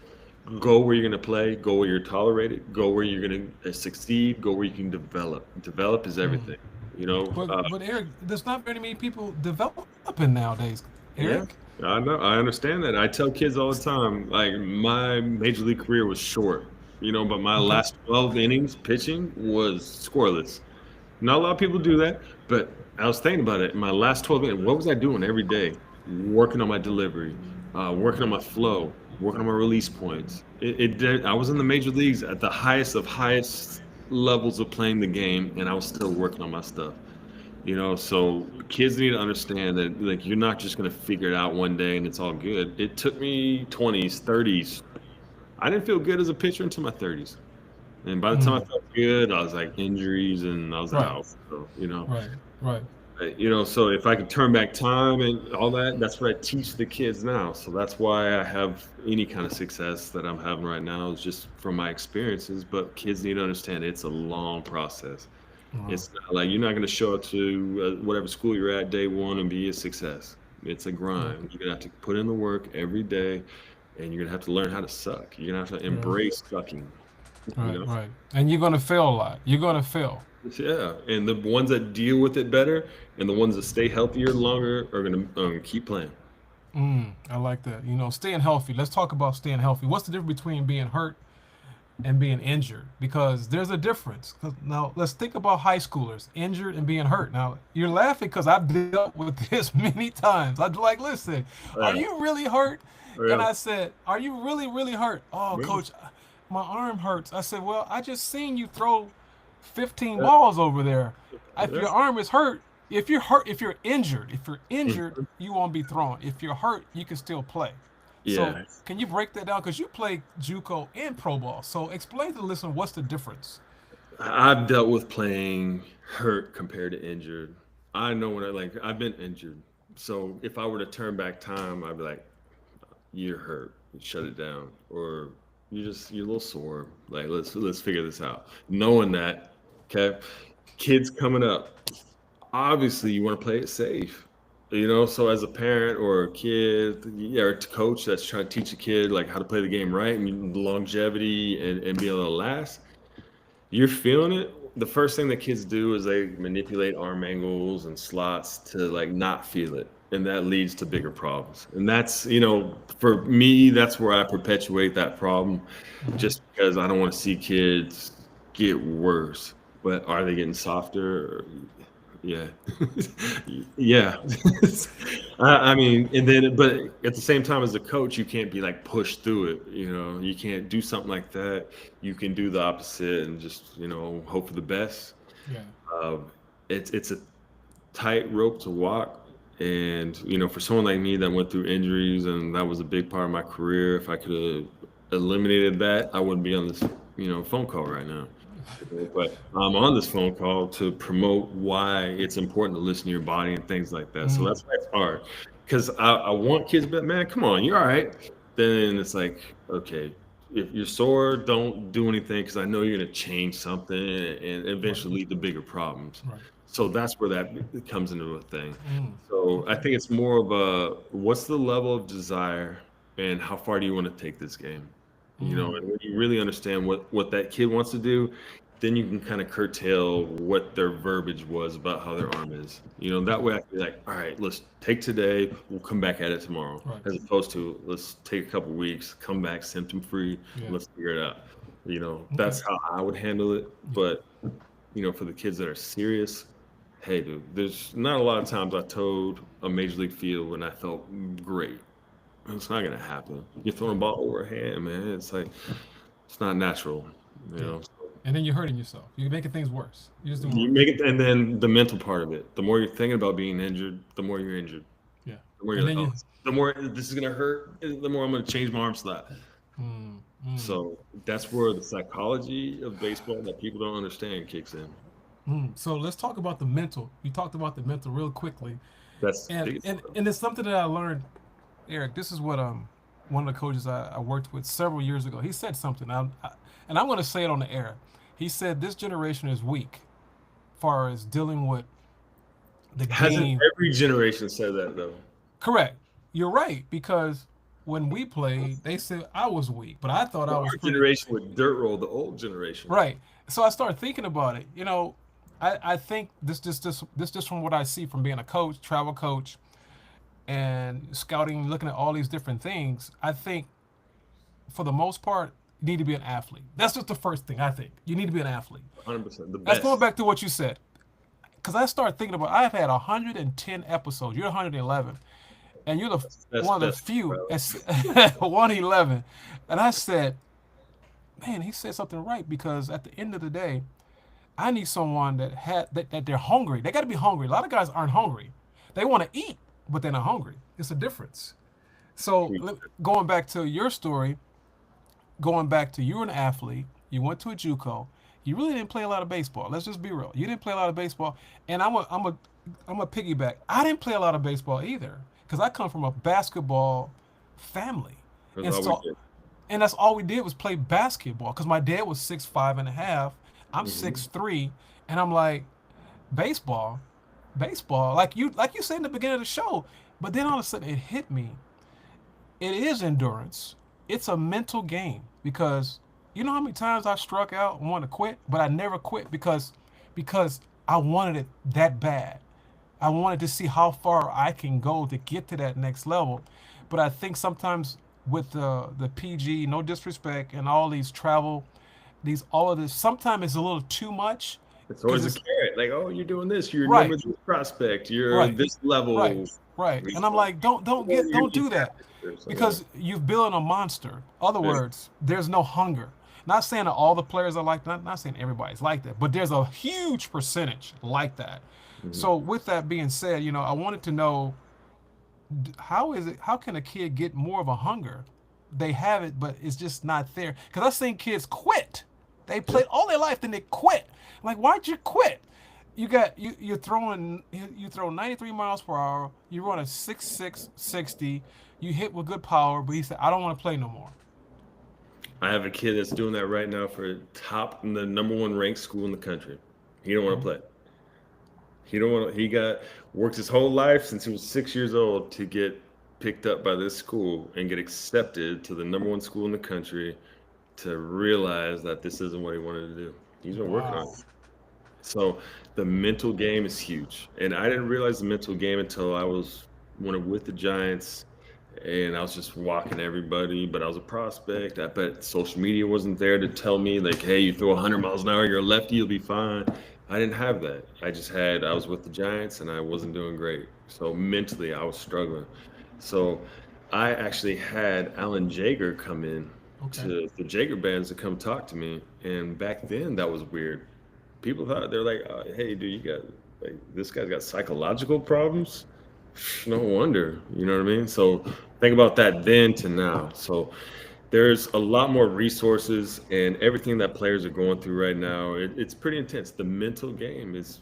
go where you're gonna play, go where you're tolerated, go where you're gonna succeed, go where you can develop. Develop is Mm. everything, you know. But Eric, there's not very many people developing nowadays. Eric. Yeah, I know. I understand that. I tell kids all the time, like my major league career was short, but my Okay. last 12 innings pitching was scoreless. Not a lot of people do that, but I was thinking about it. My last 12 innings, what was I doing every day? Working on my delivery, working on my flow, working on my release points. I was in the major leagues at the highest of highest levels of playing the game, and I was still working on my stuff. So kids need to understand that like you're not just gonna figure it out one day and it's all good. It took me 20s, 30s. I didn't feel good as a pitcher until my 30s. And by the time I Mm. felt good, I was like injuries and I was Right, out. So, right, right. so if I could turn back time and all that, that's what I teach the kids now. So that's why I have any kind of success that I'm having right now is just from my experiences. But kids need to understand it's a long process. Wow. It's not like you're not going to show up to whatever school you're at day one and be a success. It's a Yeah, grind. You're going to have to put in the work every day, and you're going to have to learn how to suck. You're going to have to yeah. embrace sucking. You Right, know, right. And you're gonna fail a lot. You're gonna fail. yeah. And the ones that deal with it better, and the ones that stay healthier longer, are going to keep playing. I like that. Staying healthy. Let's talk about staying healthy. What's the difference between being hurt and being injured? Because there's a difference. 'Cause now let's think about high schoolers injured and being hurt. Now you're laughing because I've dealt with this many times. I'd like, listen, are Yeah, you really hurt? And yeah, I said, are you really, really hurt? Oh, yeah, coach, my arm hurts. I said, well, I just seen you throw 15 yeah. balls over there. If your That's, arm is hurt, if you're injured, mhm. you won't be thrown. If you're hurt, you can still play. So Yeah. can you break that down? Because you play JUCO and pro ball. So explain to the listener what's the difference. I've dealt with playing hurt compared to injured. I know when I've been injured. So if I were to turn back time, I'd be like, you're hurt. Shut it down. Or you're a little sore. Like let's figure this out. Knowing that, okay, kids coming up, obviously you want to play it safe. So as a parent or a kid, yeah, or a coach that's trying to teach a kid like how to play the game right and longevity and be able to last, you're feeling it. The first thing that kids do is they manipulate arm angles and slots to like not feel it. And that leads to bigger problems. And that's, for me, that's where I perpetuate that problem Mm-hmm. just because I don't want to see kids get worse. But are they getting softer? Yeah. Yeah. I mean, and then, but at the same time, as a coach, you can't be like pushed through it. You can't do something like that. You can do the opposite and just, hope for the best. Yeah. Um, it's a tight rope to walk. And, for someone like me that went through injuries and that was a big part of my career, if I could have eliminated that, I wouldn't be on this, phone call right now. But I'm on this phone call to promote why it's important to listen to your body and things like that. So Mm, that's why it's hard. Because I want kids, but man, come on, you're all right. Then it's like, okay, if you're sore, don't do anything because I know you're going to change something and right. eventually lead to bigger problems. Right. So that's where that comes into a thing. So I Okay. think it's more of a what's the level of desire and how far do you want to take this game? Mm, And when you really understand what that kid wants to do, then you can kind of curtail what their verbiage was about how their arm is. That right. way I can be like, all right, let's take today, we'll come back at it tomorrow. Right. As opposed to let's take a couple weeks, come back symptom free, Yeah. let's figure it out. Okay. That's how I would handle it. Yeah. But for the kids that are serious, hey, dude, there's not a lot of times I told a major league field when I felt great. It's not gonna happen. You're throwing a ball overhand, man. It's like it's not natural, you Yeah. know. And then you're hurting yourself. You're making things worse. You're just doing You worse. make it, and then the mental part of it. The more you're thinking about being injured, the more you're injured. Yeah. The more you're And like, then oh, you. the more this is gonna hurt, the more I'm gonna change my arm slot. Mm, mm, So that's where the psychology of baseball that people don't understand kicks in. So let's talk about the mental. You talked about the mental real quickly, That's the and biggest and part. and it's something that I learned, Eric. This is what one of the coaches I worked with several years ago. He said something, and I'm going to say it on the air. He said this generation is weak, far as dealing with the Hasn't game. every generation said that though? Correct. You're right because when we played, they said I was weak, but I thought I Well, was our pretty generation would dirt roll the old generation. right. So I started thinking about it. I think this just from what I see from being a coach, travel coach, and scouting, looking at all these different things. I think for the most part, you need to be an athlete. That's just the first thing I think. You need to be an athlete. 100%. The That's going best. back to what you said. Because I started thinking about, I've had 110 episodes. You're 111. And you're That's one of the best, few bro. at 111. And I said, man, he said something right because at the end of the day, I need someone that they're hungry. They got to be hungry. A lot of guys aren't hungry. They want to eat, but they're not hungry. It's a difference. So going back to your story, going back to you were an athlete, you went to a JUCO, you really didn't play a lot of baseball. Let's just be real. You didn't play a lot of baseball, and I'm a piggyback. I didn't play a lot of baseball either because I come from a basketball family, That's and all we so did. and that's all we did was play basketball because my dad was 6'5.5". I'm Hmm. 6'3", and I'm like baseball, baseball. Like you said in the beginning of the show, but then all of a sudden it hit me. It is endurance. It's a mental game because you know how many times I struck out and wanted to quit, but I never quit because I wanted it that bad. I wanted to see how far I can go to get to that next level. But I think sometimes with the PG, no disrespect, and all these travel, these all of this, sometimes it's a little too much It's because always a it's carrot. Like, oh, you're doing this. You're right, number this prospect. You're right, this right, level. right. And I'm Resource. like, don't You're do that so, yeah. because you've built a monster. Other Yeah. words, there's no hunger. Not saying that all the players are like that. Not saying everybody's like that, but there's a huge percentage like that. Mhm. So with that being said, I wanted to know how is it? How can a kid get more of a hunger? They have it, but it's just not there. Because I've seen kids quit. They Yep. played all their life, then they quit. Like, why'd you quit? You're throwing you throw 93 miles per hour. You run a 6'6", 60. You hit with good power, but he said, I don't want to play no more. I have a kid that's doing that right now for top in the number one ranked school in the country. He don't want to play. He don't want. He got worked his whole life since he was 6 years old to get picked up by this school and get accepted to the number one school in the country. To realize that this isn't what he wanted to do. He's been working on it. Wow. So the mental game is huge, and I didn't realize the mental game until I was when I with the Giants, and I was just walking everybody. But I was a prospect. I bet social media wasn't there to tell me like, "Hey, you throw 100 miles an hour, you're a lefty, you'll be fine." I didn't have that. I was with the Giants, and I wasn't doing great. So mentally, I was struggling. So I actually had Alan Jaeger come in Okay. to the Jaeger bands to come talk to me, and back then that was weird. People thought they're like, "Hey, dude, you got like this guy's got psychological problems." No wonder, you know what I mean? So think about that then to now. So there's a lot more resources and everything that players are going through right now. It's pretty intense. The mental game is,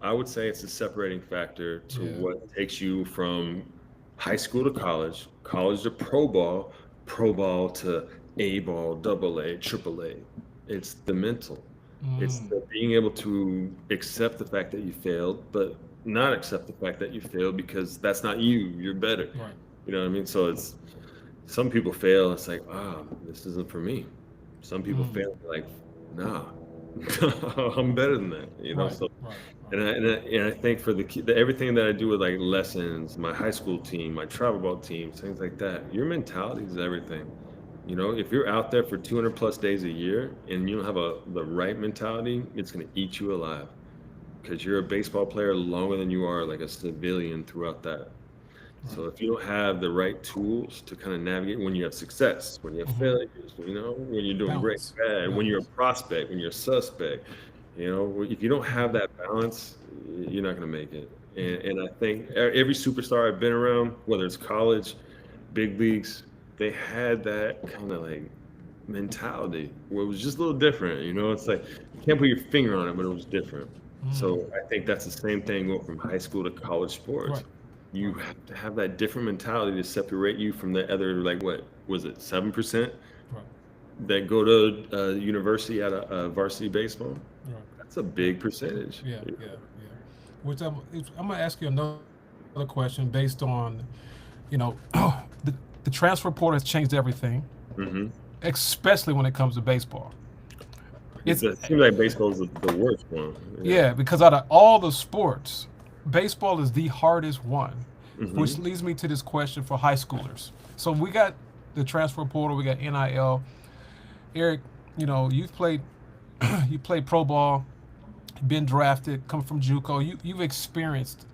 I would say, it's a separating factor to Yeah. what takes you from high school to college, college to pro ball to A ball, double A, triple A. It's the mental. It's Mm. the being able to accept the fact that you failed, but not accept the fact that you failed because that's not you. You're better. Right. You know what I mean? So it's some people fail. It's like, this isn't for me. Some people Mm. fail like, nah, I'm better than that. You know. Right. So Right. Right. and I think for everything that I do with like lessons, my high school team, my travel ball teams, things like that, your mentality is everything. You know, if you're out there for 200 plus days a year and you don't have the right mentality, it's going to eat you alive because you're a baseball player longer than you are like a civilian throughout that. Right. So if you don't have the right tools to kind of navigate when you have success, when you have Mm-hmm. failures, when you're doing great, Balance. bad, when you're a Balance. prospect, when you're a suspect, if you don't have Mm. that balance, you're not going to make it. And I think every superstar I've been around, whether it's college, big leagues, they had that kind of like mentality where it was just a little different. It's like you can't put your finger on it, but it was different. Mm. So I think that's the same thing going from high school to college sports. Right. You Right. have to have that different mentality to separate you from the other, like what was it, 7% Right. that go to university at a varsity baseball? Right. That's a Right. big percentage. Yeah. Yeah. Yeah. I'm going to ask you another question based on, you know, the the transfer portal has changed everything, Hmm. especially when it comes to baseball. It's It seems like baseball is the worst one. Yeah. Yeah, because out of all the sports, baseball is the hardest one, which Hmm. leads me to this question for high schoolers. So we got the transfer portal, we got NIL. Eric, you've played you played pro ball, been drafted, come from JUCO. You've experienced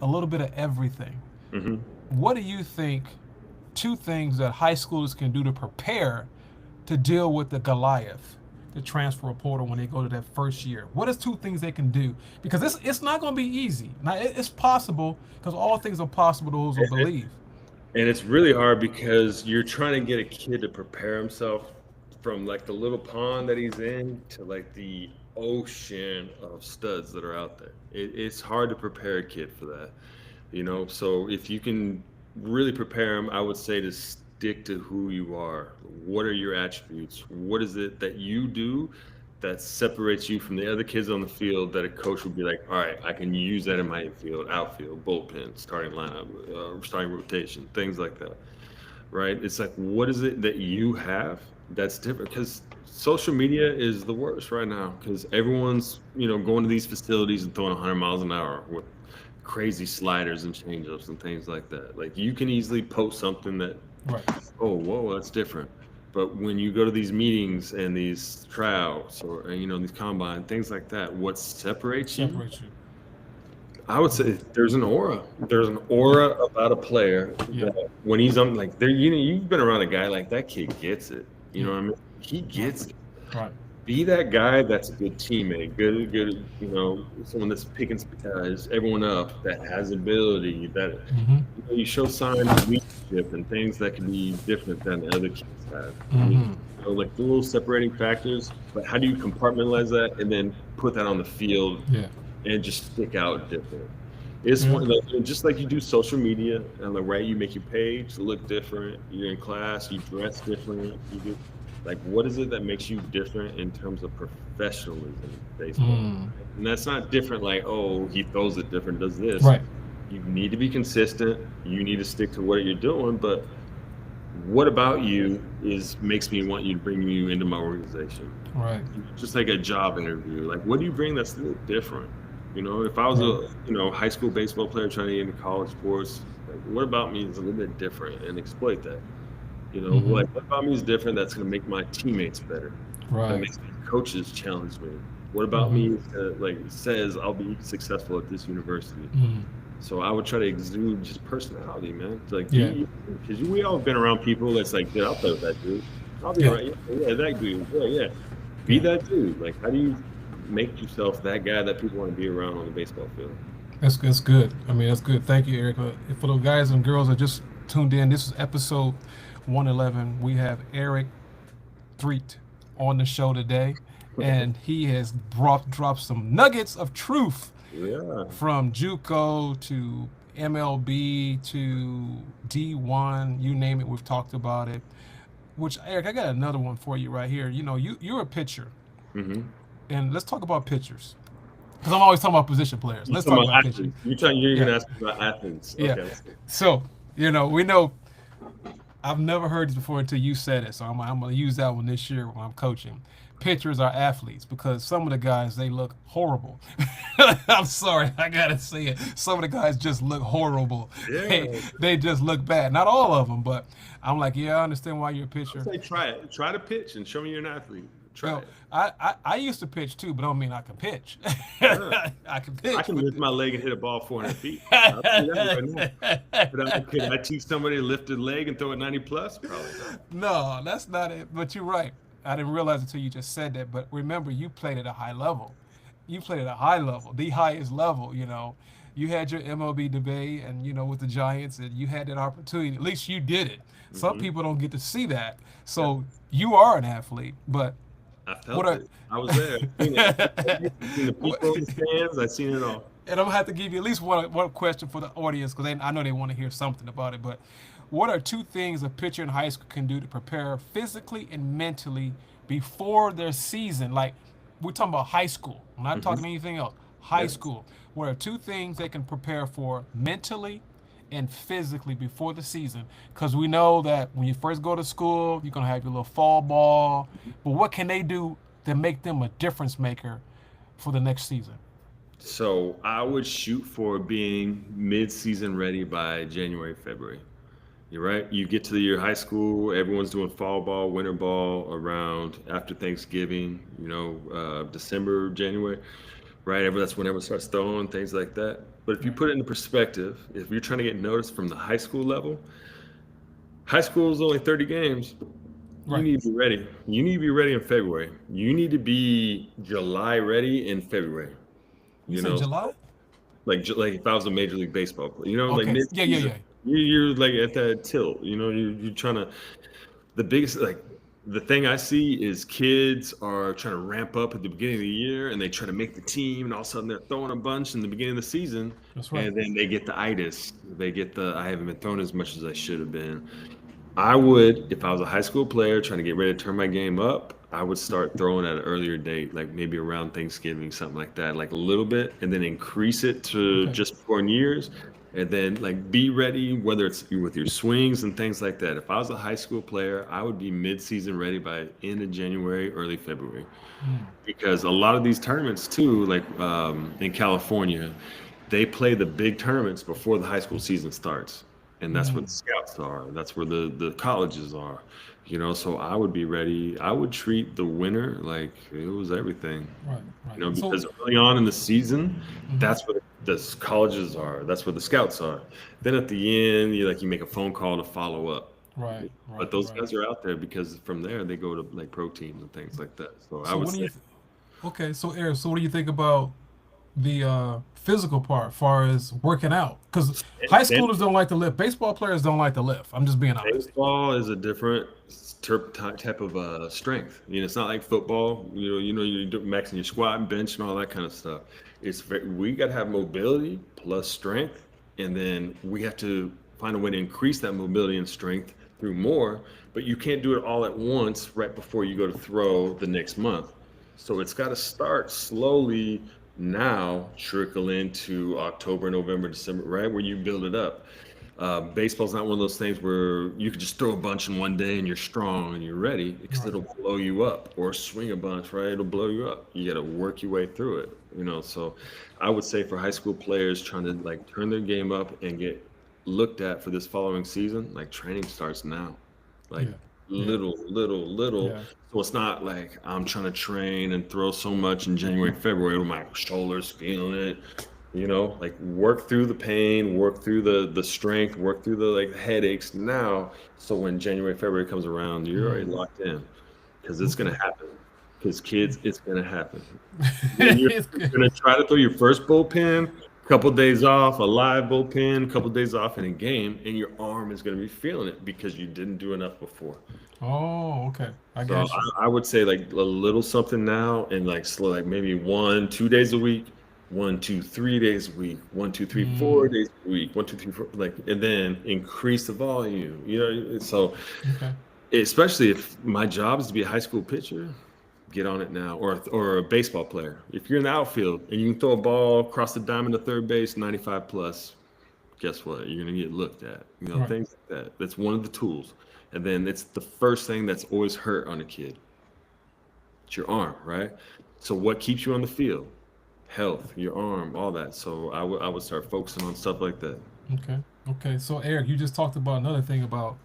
a little bit of everything. Hmm. What do you think two things that high schoolers can do to prepare to deal with the Goliath, the transfer portal when they go to that first year? What is two things they can do? Because it's not going to be easy. Now it's possible because all things are possible to those who believe. And it's really hard because you're trying to get a kid to prepare himself from like the little pond that he's in to like the ocean of studs that are out there. It's hard to prepare a kid for that, you know? So if you can really prepare him, I would say to stick to who you are. What are your attributes? What is it that you do that separates you from the other kids on the field that a coach would be like, all right, I can use that in my infield, outfield, bullpen, starting lineup, starting rotation, things like that, right? It's like, what is it that you have that's different? Because social media is the worst right now because everyone's, going to these facilities and throwing 100 miles an hour with crazy sliders and changeups and things like that. Like you can easily post something that, Right. oh, whoa, that's different. But when you go to these meetings and these tryouts or these combine things like that, what separates you? Separate you. I would say there's an aura. There's an Yeah. aura about a player Yeah. that when he's on, like there, you've been around a guy like that kid gets it. You Yeah. know what I mean? He Right. gets it. Right. Be that guy that's a good teammate, good, someone that's picking everyone up, that has ability, that Mm-hmm. you show signs of leadership and things that can be different than the other kids have. Mm-hmm. Like the little separating factors, but how do you compartmentalize that and then put that on the field Yeah. and just stick out different? It's Yeah. one of those, just like you do social media, and like, right, you make your page look different. You're in class, you dress different. You do like, what is it that makes you different in terms of professionalism in baseball? Mm. And that's not different like, oh, he throws it different, does this. Right. You need to be consistent. You need to stick to what you're doing. But what about you makes me want you to bring you into my organization? Right. Just like a job interview. Like, what do you bring that's a little different? If I was Right. a high school baseball player trying to get into college sports, like, what about me is a little bit different and exploit that? Mm-hmm. What about me is different that's going to make my teammates better? That Right. makes my coaches challenge me. What about Mm-hmm. me like says I'll be successful at this university? Mm-hmm. So I would try to exude just personality, man. To like Yeah. be, because we all been around people that's like, yeah, I'll play with that dude. I'll be Yeah. right. Yeah, that dude. Yeah, yeah. Be Yeah. that dude. Like, how do you make yourself that guy that people want to be around on the baseball field? That's good. I mean, that's good. Thank you, Eric. For the guys and girls that just tuned in, this is episode 111. We have Eric Threet on the show today, and he has dropped some nuggets of truth Yeah. from JUCO to MLB to D1, you name it. We've talked about it. Which, Eric, I got another one for you right here. You're a pitcher, Mm-hmm. and let's talk about pitchers because I'm always talking about position players. You Let's talking talk about about pitching. athletes? You're Yeah. gonna ask me about athletes? Yeah. Okay. So, we know I've never heard this before until you said it. So I'm going to use that one this year when I'm coaching. Pitchers are athletes because some of the guys, they look horrible. I'm sorry, I got to say it. Some of the guys just look horrible. Yeah. They just look bad. Not all of them, but I'm like, yeah, I understand why you're a pitcher. Say try it. Try to pitch and show me you're an athlete. Try it. I used to pitch too, but I don't mean I can pitch. Yeah. I can pitch. I can but- lift my leg and hit a ball 400 feet. I'll do that right now. But could I teach somebody to lift a leg and throw it 90 plus? Probably not. No, that's not it. But you're right. I didn't realize until you just said that. But remember, you played at a high level. You played at a high level, the highest level. You had your MLB debate, and with the Giants, and you had that opportunity. At least you did it. Some Mhm. people don't get to see that. So you are an athlete. But I what felt are it. I was there. I seen the people in the stands. I seen it all. And I'm gonna have to give you at least one question for the audience because I know they want to hear something about it. But what are two things a pitcher in high school can do to prepare physically and mentally before their season? Like we're talking about high school. I'm not talking anything else. High Yeah. school. what are two things they can prepare for mentally and physically before the season? Because we know that when you first go to school, you're gonna have your little fall ball. But what can they do to make them a difference maker for the next season? So I would shoot for being mid-season ready by January, February. You're right. You get to your high school, everyone's doing fall ball, winter ball around after Thanksgiving, December, January, right? That's when everyone starts throwing things like that. But if you Right. put it into perspective, if you're trying to get noticed from the high school level, high school is only 30 games. You Right. need to be ready. You need to be ready in February. You need to be July ready in February. You You said know, July? like if I was a major league baseball player, like Okay. mid Yeah, yeah, season, yeah. you're like at that tilt. You're trying to. The biggest the thing I see is kids are trying to ramp up at the beginning of the year and they try to make the team, and all of a sudden they're throwing a bunch in the beginning of the season, That's right. and then they get the itis. They get the I haven't been thrown as much as I should have been. I would, if I was a high school player trying to get ready to turn my game up, I would start throwing at an earlier date, like maybe around Thanksgiving, something like that, like a little bit, and then increase it to Okay. just before New Year's, and then like be ready, whether it's with your swings and things like that. If I was a high school player, I would be mid-season ready by end of January, early February, Mm. because a lot of these tournaments too, like in California, they play the big tournaments before the high school season starts, and that's where Mm. the scouts are. That's where the colleges are. So I would be ready. I would treat the winter like it was everything. Right. Right. So. Because early on in the season, Mhm. that's where the colleges are. That's where the scouts are. Then at the end, you make a phone call to follow up. Right. But Right. those Right. guys are out there because from there they go to like pro teams and things like that. So I So would what do say you? Okay. So Eric. So what do you think about the physical part, far as working out? Because high stand schoolers don't like to lift. Baseball players don't like to lift. I'm just being honest. Baseball is a different type of strength. It's not like football. You're maxing your squat and bench and all that kind of stuff. We got to have mobility plus strength, and then we have to find a way to increase that mobility and strength through more. But you can't do it all at once right before you go to throw the next month. So it's got to start slowly now, trickle into October, November, December, right where you build it up. Baseball's not one of those things where you can just throw a bunch in one day and you're strong and you're ready, because Right. it'll blow you up, or swing a bunch, right? It'll blow you up. You got to work your way through it, So I would say for high school players trying to like turn their game up and get looked at for this following season, like training starts now, like Yeah. Yeah. little. Yeah. So it's not like I'm trying to train and throw so much in January, February with my shoulders feeling it. Like work through the pain, work through the strength, work through the like headaches now. So when January, February comes around, you're already Mm. locked in, because it's Okay. gonna happen. Because kids, it's gonna happen. When you're It's good. gonna try to throw your first bullpen, couple days off, a live bullpen, couple days off in a game, and your arm is gonna be feeling it because you didn't do enough before. Oh, okay. I So got you. I would say like a little something now, and like slow, like maybe 1, 2 days a week, 1, 2, 3 days a week, 1, 2, 3, four Mm. days a week, 1, 2, 3, 4, like, and then increase the volume. So Okay. especially if my job is to be a high school pitcher, get on it now, or a baseball player. If you're in the outfield and you can throw a ball across the diamond to third base, 95 plus, guess what? You're gonna get looked at. Right. Things like that. That's one of the tools. And then it's the first thing that's always hurt on a kid. It's your arm, right? So what keeps you on the field? Health, your arm, all that. So I would start focusing on stuff like that. Okay. Okay. So Eric, you just talked about another thing about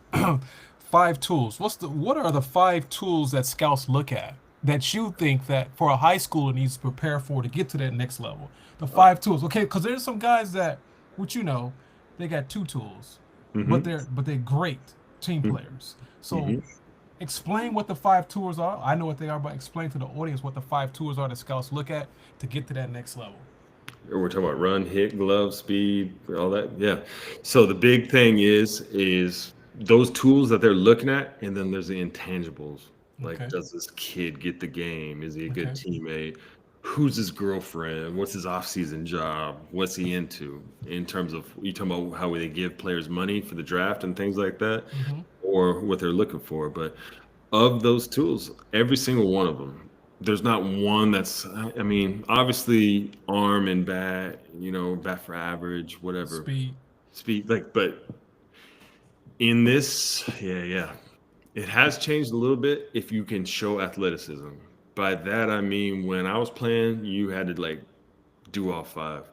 five tools. What are the five tools that scouts look at that you think that for a high schooler needs to prepare for to get to that next level? The Uh, five tools. Okay, because there's some guys that, which they got two tools, but mm-hmm, they're great team players. So mm-hmm. explain what the five tools are. I know what they are, but explain to the audience what the five tools are that scouts look at to get to that next level. We're talking about run, hit, glove, speed, all that. Yeah. So the big thing is those tools that they're looking at, and then there's the intangibles. Like, Okay. does this kid get the game? Is he a good Okay. teammate? Who's his girlfriend? What's his off-season job? What's he into? In terms of, you talking about how they give players money for the draft and things like that, Mm-hmm. or what they're looking for. But of those tools, every single one of them, There's not one that's, I mean, obviously arm and bat, bat for average, whatever, Speed. speed, like, but in this, yeah, it has changed a little bit if you can show athleticism. By that, I mean, when I was playing, you had to like do all five.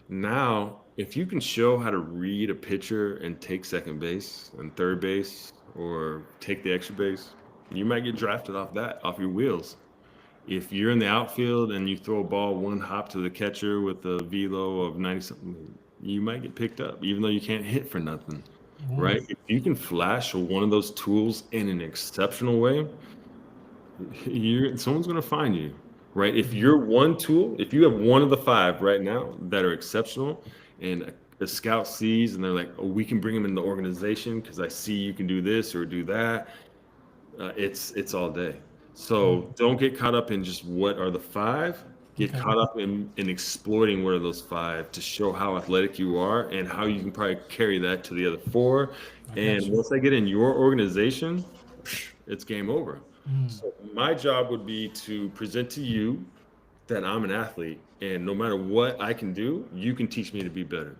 Now, if you can show how to read a pitcher and take second base and third base or take the extra base, you might get drafted off that, off your wheels. If you're in the outfield and you throw a ball one hop to the catcher with a velo of 90 something, you might get picked up, even though you can't hit for nothing, Mm, right? If you can flash one of those tools in an exceptional way, someone's going to find you, right? If you're one tool, if you have one of the five right now that are exceptional, and a scout sees and they're like, oh, we can bring them in the organization because I see you can do this or do that, it's all day. mm, So don't get caught up in just what are the five. Get okay. caught up in exploiting what are those five to show how athletic you are and how you can probably carry that to the other four. I And got you. once they get in your organization, it's game over. Mm, So my job would be to present to you that I'm an athlete, and no matter what I can do, you can teach me to be better.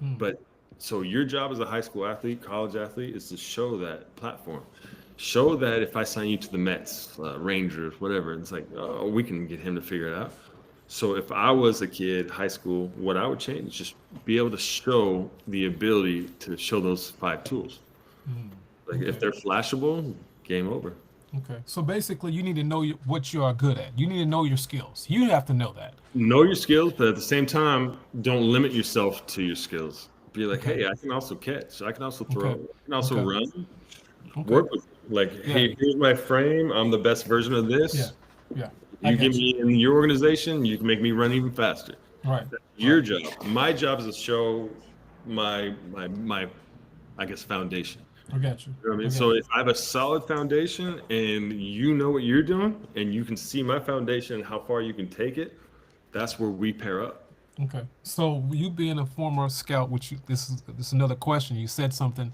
mm, But so your job as a high school athlete, college athlete, is to show that platform. Show that if I sign you to the Mets, Rangers, whatever, it's like, oh, we can get him to figure it out. So if I was a kid, high school, what I would change is just be able to show the ability to show those five tools. mm. Like if Okay. they're flashable, game over. Okay. So basically, you need to know what you are good at. You need to know your skills. You have to know that. Know your skills, but at the same time, don't limit yourself to your skills. Be like, Okay. hey, I can also catch. I can also throw. Okay. I can also Okay. run. Okay. Work with me. Like, Yeah. hey, here's my frame. I'm the best version of Yeah. this. Yeah. I You get got you. me in your organization, you can make me run even faster. Right. That's Right. your job. My job is to show my I guess foundation. I got you. You know what I I mean? got So you. if I have a solid foundation and you know what you're doing and you can see my foundation and how far you can take it, that's where we pair up. Okay. So you being a former scout, which this is another question. You said something.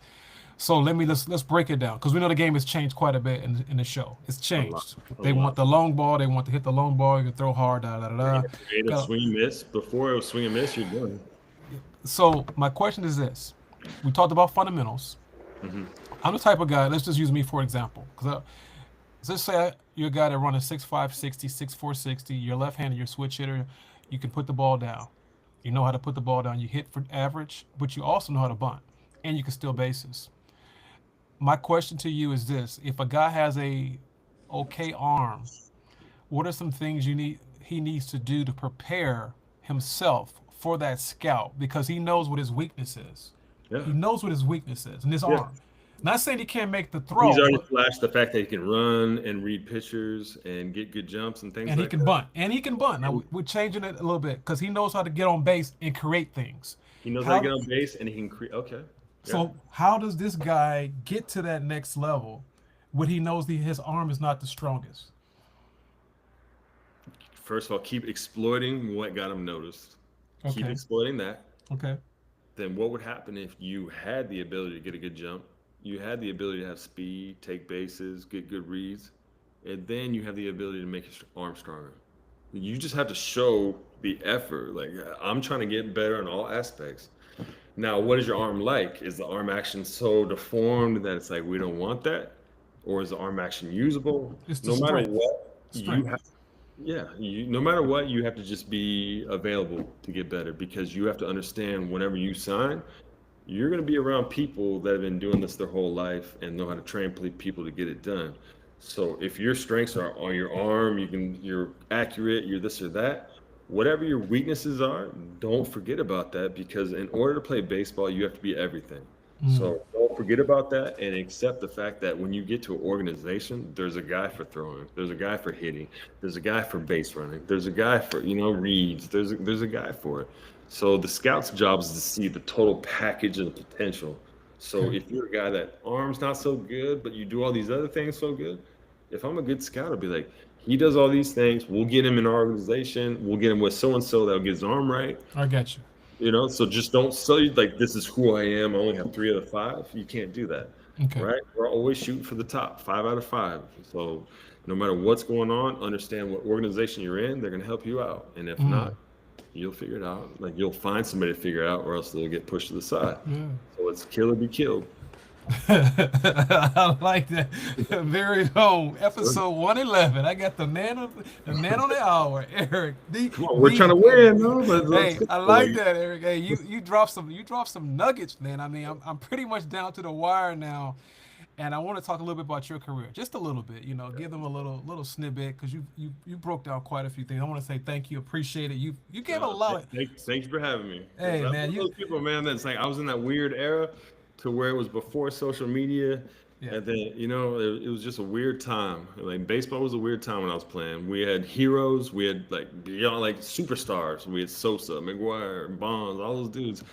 So let's break it down because we know the game has changed quite a bit in the show. It's A lot. changed. A They want lot. the long ball. They want to hit the long ball. You can throw hard. Da da da da. Creative Got, swing and miss. Before it was swing and miss, you're done. so my question is this: we talked about fundamentals. Hmm. I'm the type of guy. Let's just use me for example. Because let's say you're a guy that running 6'5", 60, 6'4", 60. You're left-handed. You're a switch hitter. You can put the ball down. You know how to put the ball down. You hit for average, but you also know how to bunt, and you can steal bases. My question to you is this: if a guy has a okay arm, what are some things he needs to do to prepare himself for that scout because he knows what his weakness is. Yeah. He knows what his weakness is in his Yeah. arm. Not saying he can't make the He's throw, already but flashed the fact that he can run and read pitchers and get good jumps and things and he like can that. bunt. And he can bunt. Now And we're changing it a little bit because he knows how to get on base and create things. he knows how to How get on base and he can create. Okay. Yeah. so how does this guy get to that next level when he knows his arm is not the strongest? First of all, keep exploiting what got him noticed. Keep Okay. exploiting that. Okay. Then what would happen if you had the ability to get a good jump? You had the ability to have speed, take bases, get good reads, and then you have the ability to make your arm stronger. You just have to show the effort. Like I'm trying to get better in all aspects. Now, what is your arm like? Is the arm action so deformed that it's like we don't want that? Or is the arm action usable? It's the No matter strength. what, you Strength. have, yeah, no matter what, you have to just be available to get better because you have to understand whenever you sign, you're going to be around people that have been doing this their whole life and know how to train people to get it done. So if your strengths are on your arm, you're accurate, you're this or that, whatever your weaknesses are, don't forget about that because in order to play baseball, you have to be everything. Mm. So don't forget about that and accept the fact that when you get to an organization, there's a guy for throwing, there's a guy for hitting, there's a guy for base running, there's a guy for, reads, there's a guy for it. So the scout's job is to see the total package and the potential. So Okay. if you're a guy that arm's not so good, but you do all these other things so good, if I'm a good scout, I'll be like, he does all these things. We'll get him in our organization. We'll get him with so and so that'll get his arm right. I got you. So just don't say like this is who I am. I only have 3 out of 5. You can't do that, Okay. right? We're always shooting for the top, 5 out of 5. So no matter what's going on, understand what organization you're in. They're going to help you out, and if Mm. not, you'll figure it out. Like you'll find somebody to figure it out, or else they'll get pushed to the side. Yeah. So it's kill or be killed. I like that. Very home. Episode 111. I got the man on the hour, Eric. Come on, we're trying to win, no? Let's Hey, go. I like that, Eric. Hey, you dropped some nuggets, man. I mean, I'm pretty much down to the wire now, and I want to talk a little bit about your career, just a little bit. Give them a little snippet because you broke down quite a few things. I want to say thank you, appreciate it. You gave a lot of. Thank you for having me. Hey, I'm man, one of those people, man, that's like I was in that weird era to where it was before social media. Yeah. And then, it was just a weird time. Like baseball was a weird time when I was playing. We had heroes, we had like beyond like superstars. We had Sosa, McGuire, Bonds, all those dudes.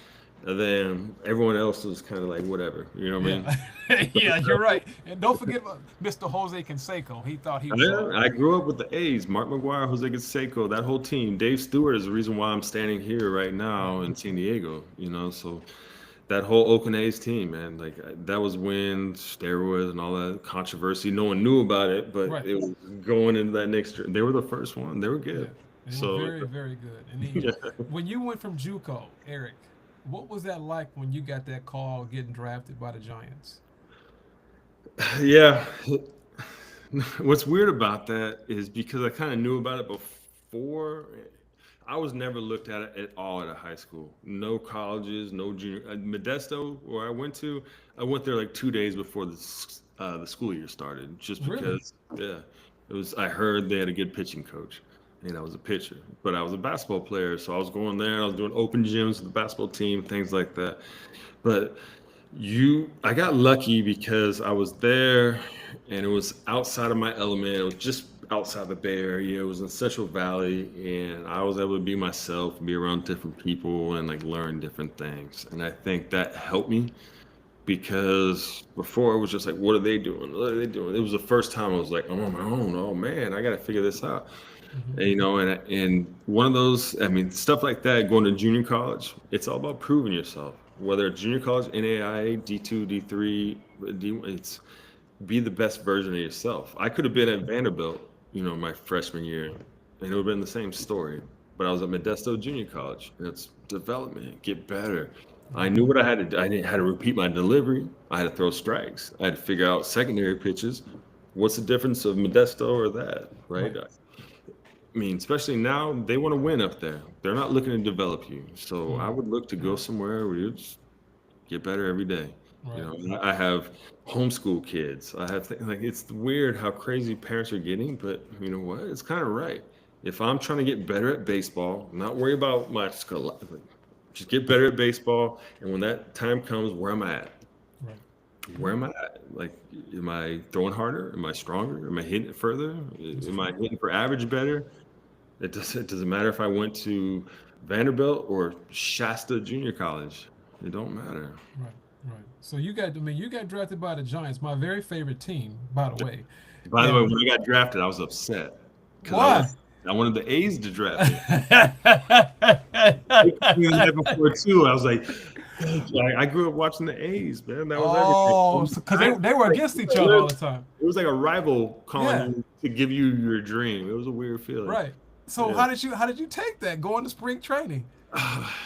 And then everyone else was kind of like whatever. You know what I mean? Yeah, yeah, you're right. And don't forget about Mr. Jose Canseco. He thought he was. Yeah, I grew up with the A's, Mark McGuire, Jose Canseco, that whole team. Dave Stewart is the reason why I'm standing here right now in San Diego. So that whole Oakland A's team, man, like that was when steroids and all that controversy. No one knew about it, but Right. it was going into that next. They were the first one. They were Yeah. good. They were So very, very good. And then, yeah, when you went from JUCO, Eric, what was that like when you got that call getting drafted by the Giants? yeah. What's weird about that is because I kind of knew about it before. I was never looked at it at all at a high school. No colleges, no junior. Modesto, where I went there like 2 days before the school year started, just Really? because. Yeah, it was. I heard they had a good pitching coach, and I was a pitcher, but I was a basketball player, so I was going there. I was doing open gyms with the basketball team, things like that. But I got lucky because I was there and it was outside of my element. It was just outside the Bay Area. It was in Central Valley, and I was able to be myself, be around different people, and like learn different things. And I think that helped me because before it was just like, what are they doing? What are they doing? It was the first time I was like, I'm on my own. Oh man, I got to figure this out. Hmm. And one of those, I mean, stuff like that, going to junior college, it's all about proving yourself. Whether it's junior college, NAIA, D2, D3, it's be the best version of yourself. I could have been at Vanderbilt, my freshman year, and it would have been the same story. But I was at Modesto Junior College, and it's development, get better. I knew what I had to do. I had to repeat my delivery. I had to throw strikes. I had to figure out secondary pitches. What's the difference of Modesto or that, right? Right. I mean, especially now, they want to win up there. They're not looking to develop you. So I Mm. would look to go somewhere where you just get better every day. Right. I have homeschool kids. I have like it's weird how crazy parents are getting, but you know what? It's kind of right. If I'm trying to get better at baseball, not worry about my skill, just get better at baseball. And when that time comes, where am I at? Right. Where am I at? Like, am I throwing harder? Am I stronger? Am I hitting it further? That's Am I right. hitting for average better? It doesn't matter if I went to Vanderbilt or Shasta Junior College. It don't matter. Right. Right. So you got drafted by the Giants, my very favorite team, by the way. By the way, And when I got drafted, I was upset because why? I wanted the A's to draft me. They told me the night before too. I was like, I grew up watching the A's, man. That was Oh, everything. because they were against each other all the time. It was like a rival calling Yeah. you to give you your dream. It was a weird feeling. Right. So Yeah. how did you take that going to spring training?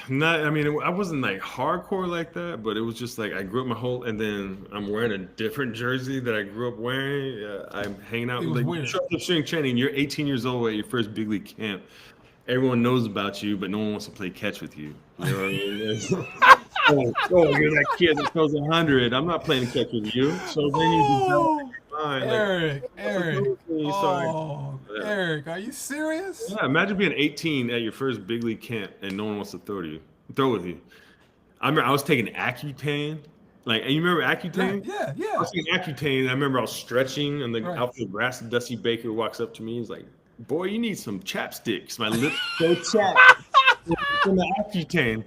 Not, I mean, I wasn't like hardcore like that, but it was just like I grew up and then I'm wearing a different jersey that I grew up wearing. I'm hanging out It with was like weird. you show up to spring training. You're 18 years old at your first big league camp. Everyone knows about you, but no one wants to play catch with you. You know what I mean? You're that kid that throws 100. I'm not playing catch with you. So then you develop Oh, your mind. Eric. You start, Oh, yeah. Eric, are you serious? Yeah, imagine being 18 at your first big league camp and no one wants to throw with you. I remember I was taking Accutane. Like, and you remember Accutane? Yeah, I yeah. was taking Accutane. I remember I was stretching and the Right. outfield grass. And Dusty Baker walks up to me. He's like, "Boy, you need some chapsticks. My lips so chapped from the Accutane."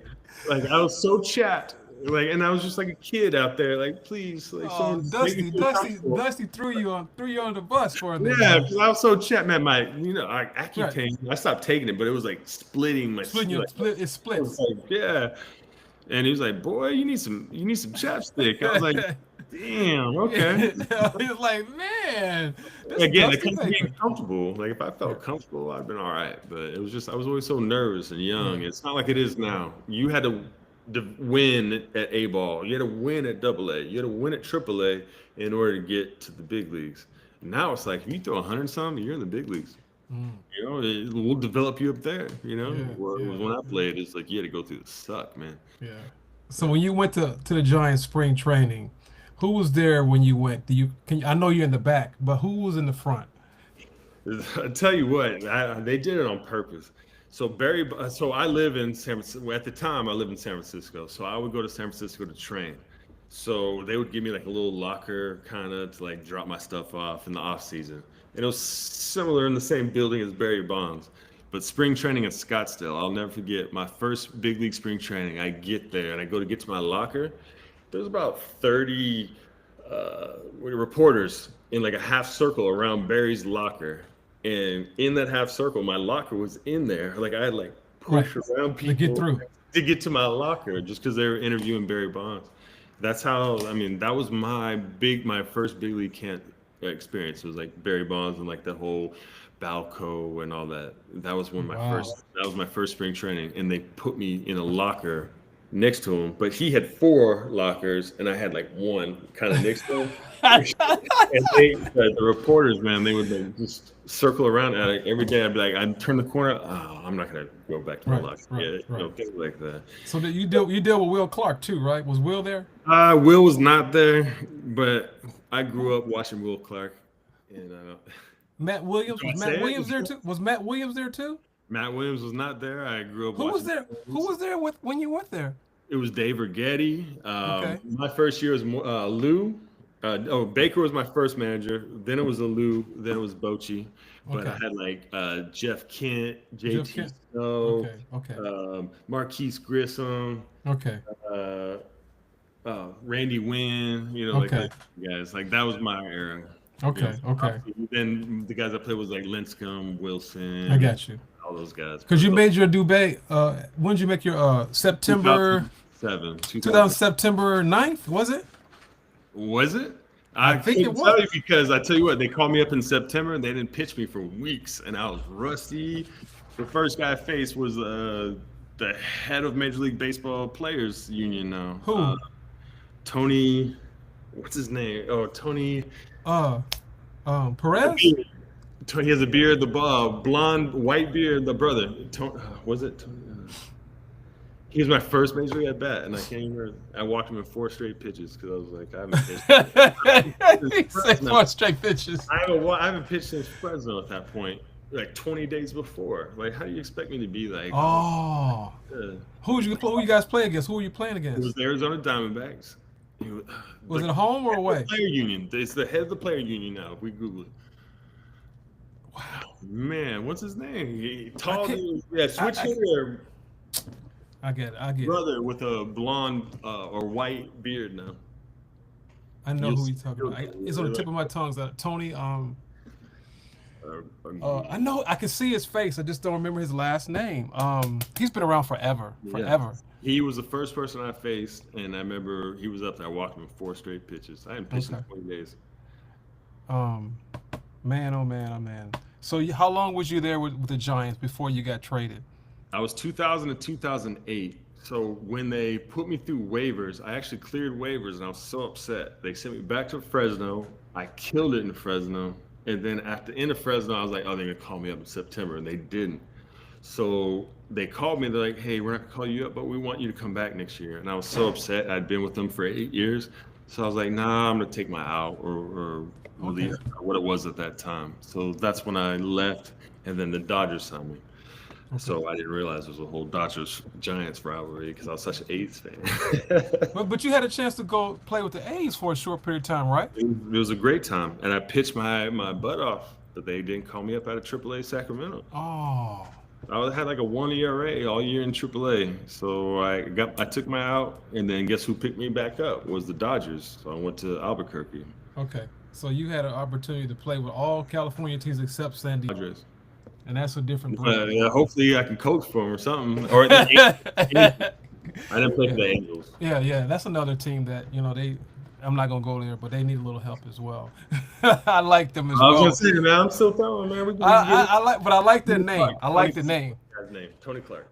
Like I was so chapped. Like, and I was just like a kid out there. Like, please, like Oh, someone make me feel comfortable. Dusty threw you on the bus for a minute. Yeah, because I was so chapped, man. Right. Accutane. I stopped taking it, but it was like splitting my Splitting your like, split. It I was splits. like, yeah. And he was like, "Boy, you need some chapstick." I was like, Damn. Okay. He's like, man, this is Again, it Dusty comes to being Baker. comfortable. Like if I Yeah, felt comfortable, I'd been all right. But it was just I was always so nervous and yeah, young. It's not like it is now. You had to win at A ball. You had to win at Double A. You had to win at Triple A in order to get to the big leagues. Now it's like if you throw 100 something, you're in the big leagues. mm, You know, it will develop you up there. You know, yeah, whereas yeah, when I yeah, played, it's like you had to go through the suck, man. yeah. So when you went to the Giants spring training, who was there when you went? Do you can I know you're in the back, but who was in the front? I tell you what, they did it on purpose. So I live in San Francisco. At the time, I lived in San Francisco. So I would go to San Francisco to train. So they would give me like a little locker kind of to like drop my stuff off in the off season. And it was similar in the same building as Barry Bonds. But spring training in Scottsdale, I'll never forget my first big league spring training. I get there and I go to get to my locker. There's about 30 reporters in like a half circle around Barry's locker. And in that half circle, my locker was in there. Like I had like Right, push around to get people through. to get to my locker just because they were interviewing Barry Bonds. That's how, I mean, that was my first big league camp experience. It was like Barry Bonds and like the whole Balco and all that. Wow. That was my first spring training. And they put me in a locker next to him, but he had four lockers and I had like one kind of next to him. And the reporters, man, they would like just circle around at it every day. I'd be like, I'd turn the corner. Oh, I'm not gonna go back to my Right, locker. right, Yeah, right. things like that. So that you deal with Will Clark too, right? Was Will there? Will was not there, but I grew up watching Will Clark, and Matt Williams do I was say Matt it? Williams there too? Was Matt Williams there too? Matt Williams was not there. I grew up Who was watching there? Matt Who Williams. was there with when you went there? It was Dave Rigetti. Okay, My first year was Lou. Baker was my first manager. Then it was Lou. Then it was Bochy. But I okay. had like Jeff Kent, Jeff JT Kent. Snow, Okay, okay, Marquise Grissom, okay, uh, Randy Wynn. You know, like okay, those guys. Like that was my era. You know, okay, okay. then the guys I played was like Linscomb, I Wilson, got you. all those guys. Because But you made your Dubai. When did you make your September 2007, 2000 2007. September 9th, was it? Was it? I I think it couldn't tell was. you because I tell you what, they called me up in September and they didn't pitch me for weeks, and I was rusty. The first guy I faced was the head of Major League Baseball Players Union now, Who? Tony. What's his name? Oh, Tony. Uh, Perez? He has a beard, the blonde, white beard, the brother. Was it? He was my first major league at bat, and I can't even remember. I walked him in four straight pitches because I was like, I haven't pitched He since said Fresno. four straight pitches. I haven't pitched since Fresno at that point, like 20 days before. Like, how do you expect me to be like, oh, Oh, uh, who you guys play against? Who were you playing it was against? the Arizona Diamondbacks. Was Like it home or head of the away? player union. It's the head of the player union now. If we Google it, Wow, man, what's his name? I Tall can't. dude, yeah, switch I hitter I get it. I get it. brother with a blonde or white beard now. I know You'll, who you're talking about. It's on the tip like, of my tongue. Tony. uh, I know. I can see his face. I just don't remember his last name. He's been around forever. yeah. Forever. He was the first person I faced, and I remember he was up there. I walked him in four straight pitches. I hadn't pitched in Okay. 20 days. Um, man, oh man, oh man. So how long was you there with the Giants before you got traded? I was 2000 to 2008. So when they put me through waivers, I actually cleared waivers, and I was so upset. They sent me back to Fresno. I killed it in Fresno, and then at the end of Fresno, I was like, "Oh, they're gonna call me up in September," and they didn't. So they called me. They're like, "Hey, we're not gonna call you up, but we want you to come back next year." And I was so upset. I'd been with them for 8 years, so I was like, "Nah, I'm gonna take my out or Okay. release what it was at that time." So that's when I left, and then the Dodgers signed me. Okay. So I didn't realize there was a whole Dodgers Giants rivalry because I was such an A's fan. But you had a chance to go play with the A's for a short period of time, right? It was a great time, and I pitched my butt off, but they didn't call me up out of AAA Sacramento. Oh, I had like a 1 ERA all year in AAA, so I took my out, and then guess who picked me back up was the Dodgers. So I went to Albuquerque. okay. So you had an opportunity to play with all California teams except San Diego, Dodgers. and that's a different breed. Yeah, hopefully I can coach for them or something. Or I didn't play for the Angels. Yeah, yeah, that's another team that they. I'm not gonna go there, but they need a little help as well. I like them as I was gonna well. say, man, I'm still throwing, man. We can get it. I like, but I like their Tony name. Clark. I Tony like the Clark. name. Guy's name. Tony Clark.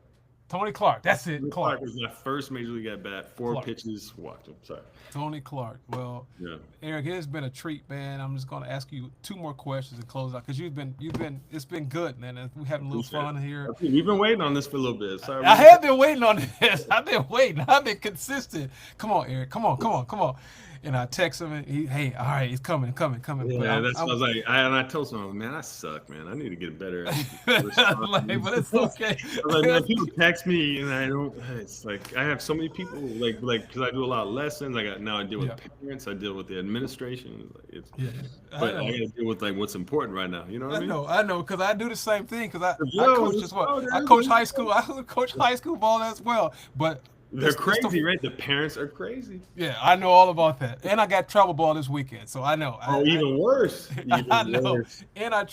Tony Clark. That's it. Tony Clark. Clark was my first major league at bat. 4 Clark. pitches, walked him. Sorry. Tony Clark. Well, Yeah. Eric, it has been a treat, man. I'm just going to ask you 2 more questions and close out because it's been good, man. And we're having a little fun here. Okay, we've been waiting on this for a little bit. Sorry. I have been waiting on this. I've been waiting. I've been consistent. Come on, Eric. Come on. And I text him and hey, all right, it's coming. Yeah, that's what I was like. I told someone, man, I suck, man. I need to get better at responding. but it's okay. I was like, man, people text me and I don't. It's like I have so many people, like because I do a lot of lessons. I deal with parents. I deal with the administration. But I got to deal with like what's important right now. You know what I mean? I know, because I do the same thing. Because I Yo, coach as well. I coach high school. I coach high school ball as well. But they're crazy, right? The parents are crazy. Yeah, I know all about that. And I got travel ball this weekend, so I know. Even worse. I know. Worse. And I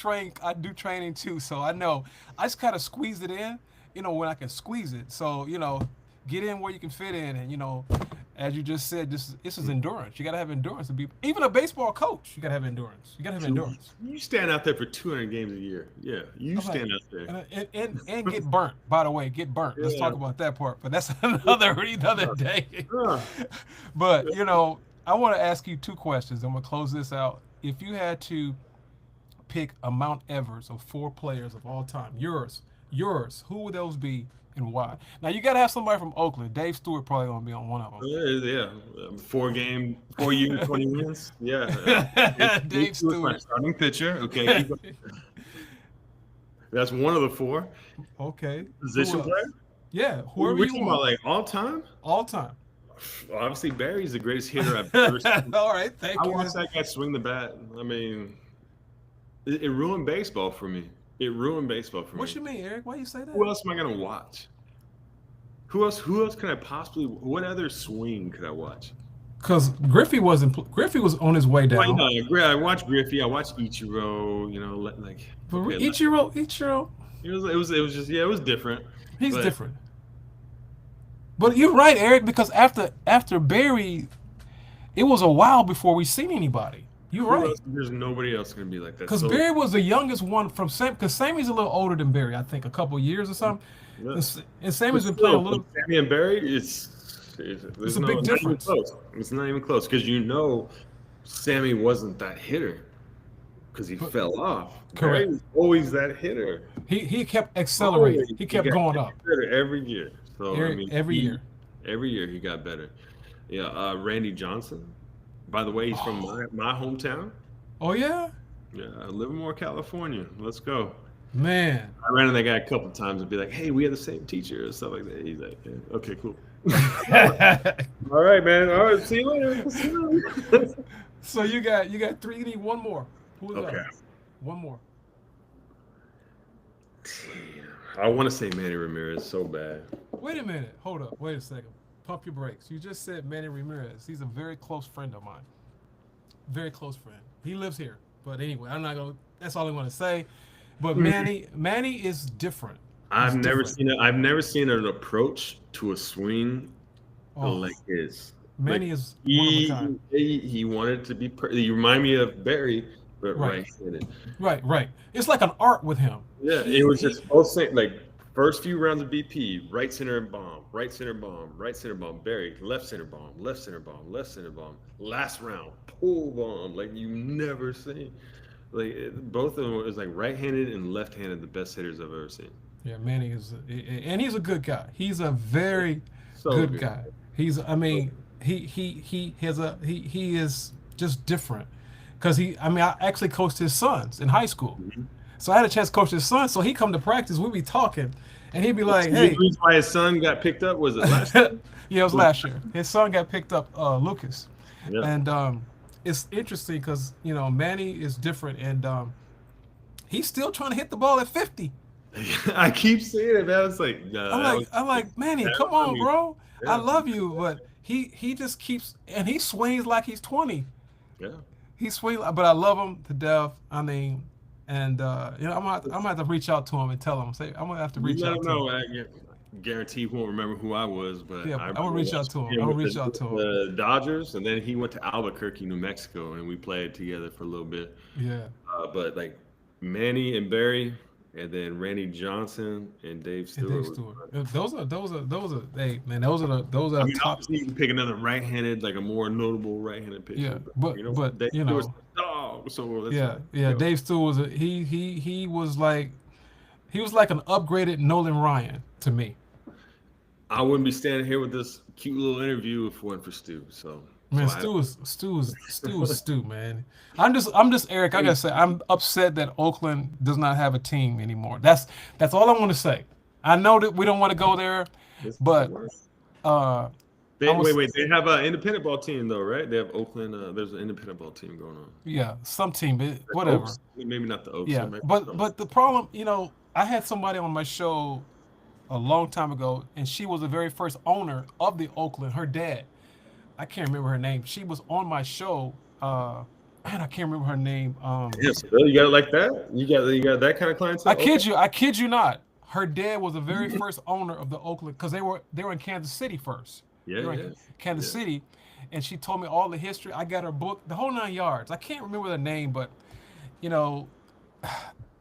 do training too, so I know. I just kind of squeeze it in, when I can squeeze it. So, get in where you can fit in. And, as you just said, this is endurance. You got to have endurance to be, even a baseball coach, you got to have endurance. You got to have endurance. You stand out there for 200 games a year. Yeah, you stand out there. And get burnt, by the way, get burnt. Let's talk about that part, but that's another day. But, I want to ask you 2 questions. I'm going to close this out. If you had to pick a Mount Everest of 4 players of all time, yours, who would those be and why? Now, you got to have somebody from Oakland. Dave Stewart probably going to be on one of them. Yeah. 4 years, 20 wins. Yeah. Dave Stewart. Starting pitcher. Okay. That's one of the 4. Okay. Position player? Yeah. Whoever you want. About like all time? All time. Obviously, Barry's the greatest hitter I've ever seen. All right. Thank you. I watched that guy swing the bat. I mean, it ruined baseball for me. What you mean, Eric? Why you say that? Who else am I gonna watch? Who else can I possibly? What other swing could I watch? Because Griffey was on his way down. Well, I watched Griffey. I watched Ichiro. Ichiro. It was just it was different. He's different. But you're right, Eric. Because after Barry, it was a while before we seen anybody. You're right. There's nobody else going to be like that. Because Barry was the youngest one from Sam. Because Sammy's a little older than Barry, I think, a couple of years or something. Yeah. And Sammy's been playing a little. Sammy and Barry, it's a big difference. It's not even close because Sammy wasn't that hitter because he fell off. Correct. Barry was always that hitter. He kept accelerating. He kept going up. Better every year. So every year. Every year he got better. Yeah. Randy Johnson. By the way, he's from my hometown. Oh, yeah? Yeah, Livermore, California. Let's go. Man. I ran into that guy a couple of times and be like, hey, we had the same teacher and stuff like that. He's like, yeah, okay, cool. All right, man. All right, see you later. So you got 3. You need one more. Who's okay. That? One more. I want to say Manny Ramirez so bad. Wait a minute. Hold up. Wait a second. Pump your brakes. You just said Manny Ramirez. He's a very close friend of mine. Very close friend. He lives here. But anyway, that's all I want to say. But Manny is different. I've never seen an approach to a swing like his. Manny is one of a kind. He wanted to be you remind me of Barry, but right-handed. Right. It's like an art with him. Yeah, it was just both same, like first few rounds of BP, right center bomb, right center bomb, right center bomb, Barry, left center bomb, left center bomb, left center bomb. Last round, pull bomb, like you never seen. Like both of them was like right-handed and left-handed, the best hitters I've ever seen. Yeah, Manny and he's a good guy. He's a very good guy. He is just different. Because I actually coached his sons in high school. Mm-hmm. So I had a chance to coach his son. So he come to practice, we'd be talking, and he'd be like, hey. The reason why his son got picked up, was it last year? Yeah, it was last year. His son got picked up, Lucas. Yeah. And it's interesting because, Manny is different, and he's still trying to hit the ball at 50. I keep saying it, man. It's like, I'm like, Manny, come on, bro. Yeah. I love you, but he just keeps, and he swings like he's 20. Yeah. He swings, but I love him to death. I mean, and I'm gonna have to reach out to him and tell him. I'm gonna have to reach out to him. guarantee he won't remember who I was, but Yeah, I I'm remember gonna reach out to watching him. him I'm gonna with reach out to him. the Dodgers, and then he went to Albuquerque, New Mexico, and we played together for a little bit. Yeah, But like Manny and Barry, and then Randy Johnson and Dave and Stewart Dave was. Stewart. Those are. Hey man, those are I the mean, top. obviously you can pick another right-handed, like a more notable right-handed Yeah, pitcher, but but you know, but Dave you Stewart's know, a dog, so that's yeah, fine. yeah. Go. Dave Stewart was he was like an upgraded Nolan Ryan to me. I wouldn't be standing here with this cute little interview if it weren't for Stu. So Man, I have Stu, man. I'm just Eric. I gotta say, I'm upset that Oakland does not have a team anymore. That's all I want to say. I know that we don't want to go there, this but work. uh, They, I'm gonna, wait, they have an independent ball team though, right? They have Oakland. There's an independent ball team going on. yeah, some team, but The whatever. Oaks, maybe not the Oaks. Yeah, Maybe but the problem, I had somebody on my show a long time ago, and she was the very first owner of the Oakland. Her dad, I can't remember her name. She was on my show. Man, I can't remember her name. yes, you got it like that. You got that kind of clientele. Okay. I kid you not. Her dad was the very first owner of the Oakland because they were in Kansas City first. Yeah, They were yeah, in Kansas yeah. City, and she told me all the history. I got her book, the whole 9 yards. I can't remember the name, but you know,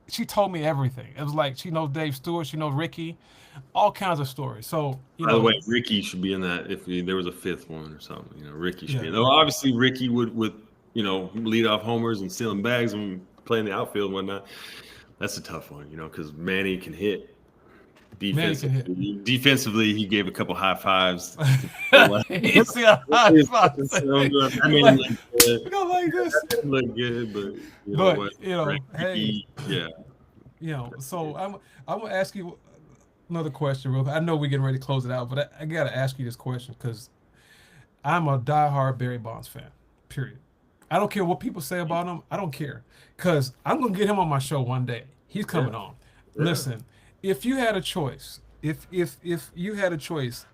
she told me everything. It was like she knows Dave Stewart, she knows Ricky, all kinds of stories. So By the way, Ricky should be in that if there was a fifth one or something. Ricky should yeah, be in. Though obviously Ricky would lead off homers and stealing bags and playing the outfield and whatnot. That's a tough one, because Manny can hit. Manny can hit. Defensively, he gave a couple high fives. You see a high five. I mean, Go like this. look good, but you know But what? hey, Yeah. So I'm gonna ask you another question, real quick. I know we're getting ready to close it out, but I gotta ask you this question because I'm a diehard Barry Bonds fan. Period. I don't care what people say about him. I don't care because I'm gonna get him on my show one day. He's coming on. Yeah. Listen, if you had a choice, if you had a choice,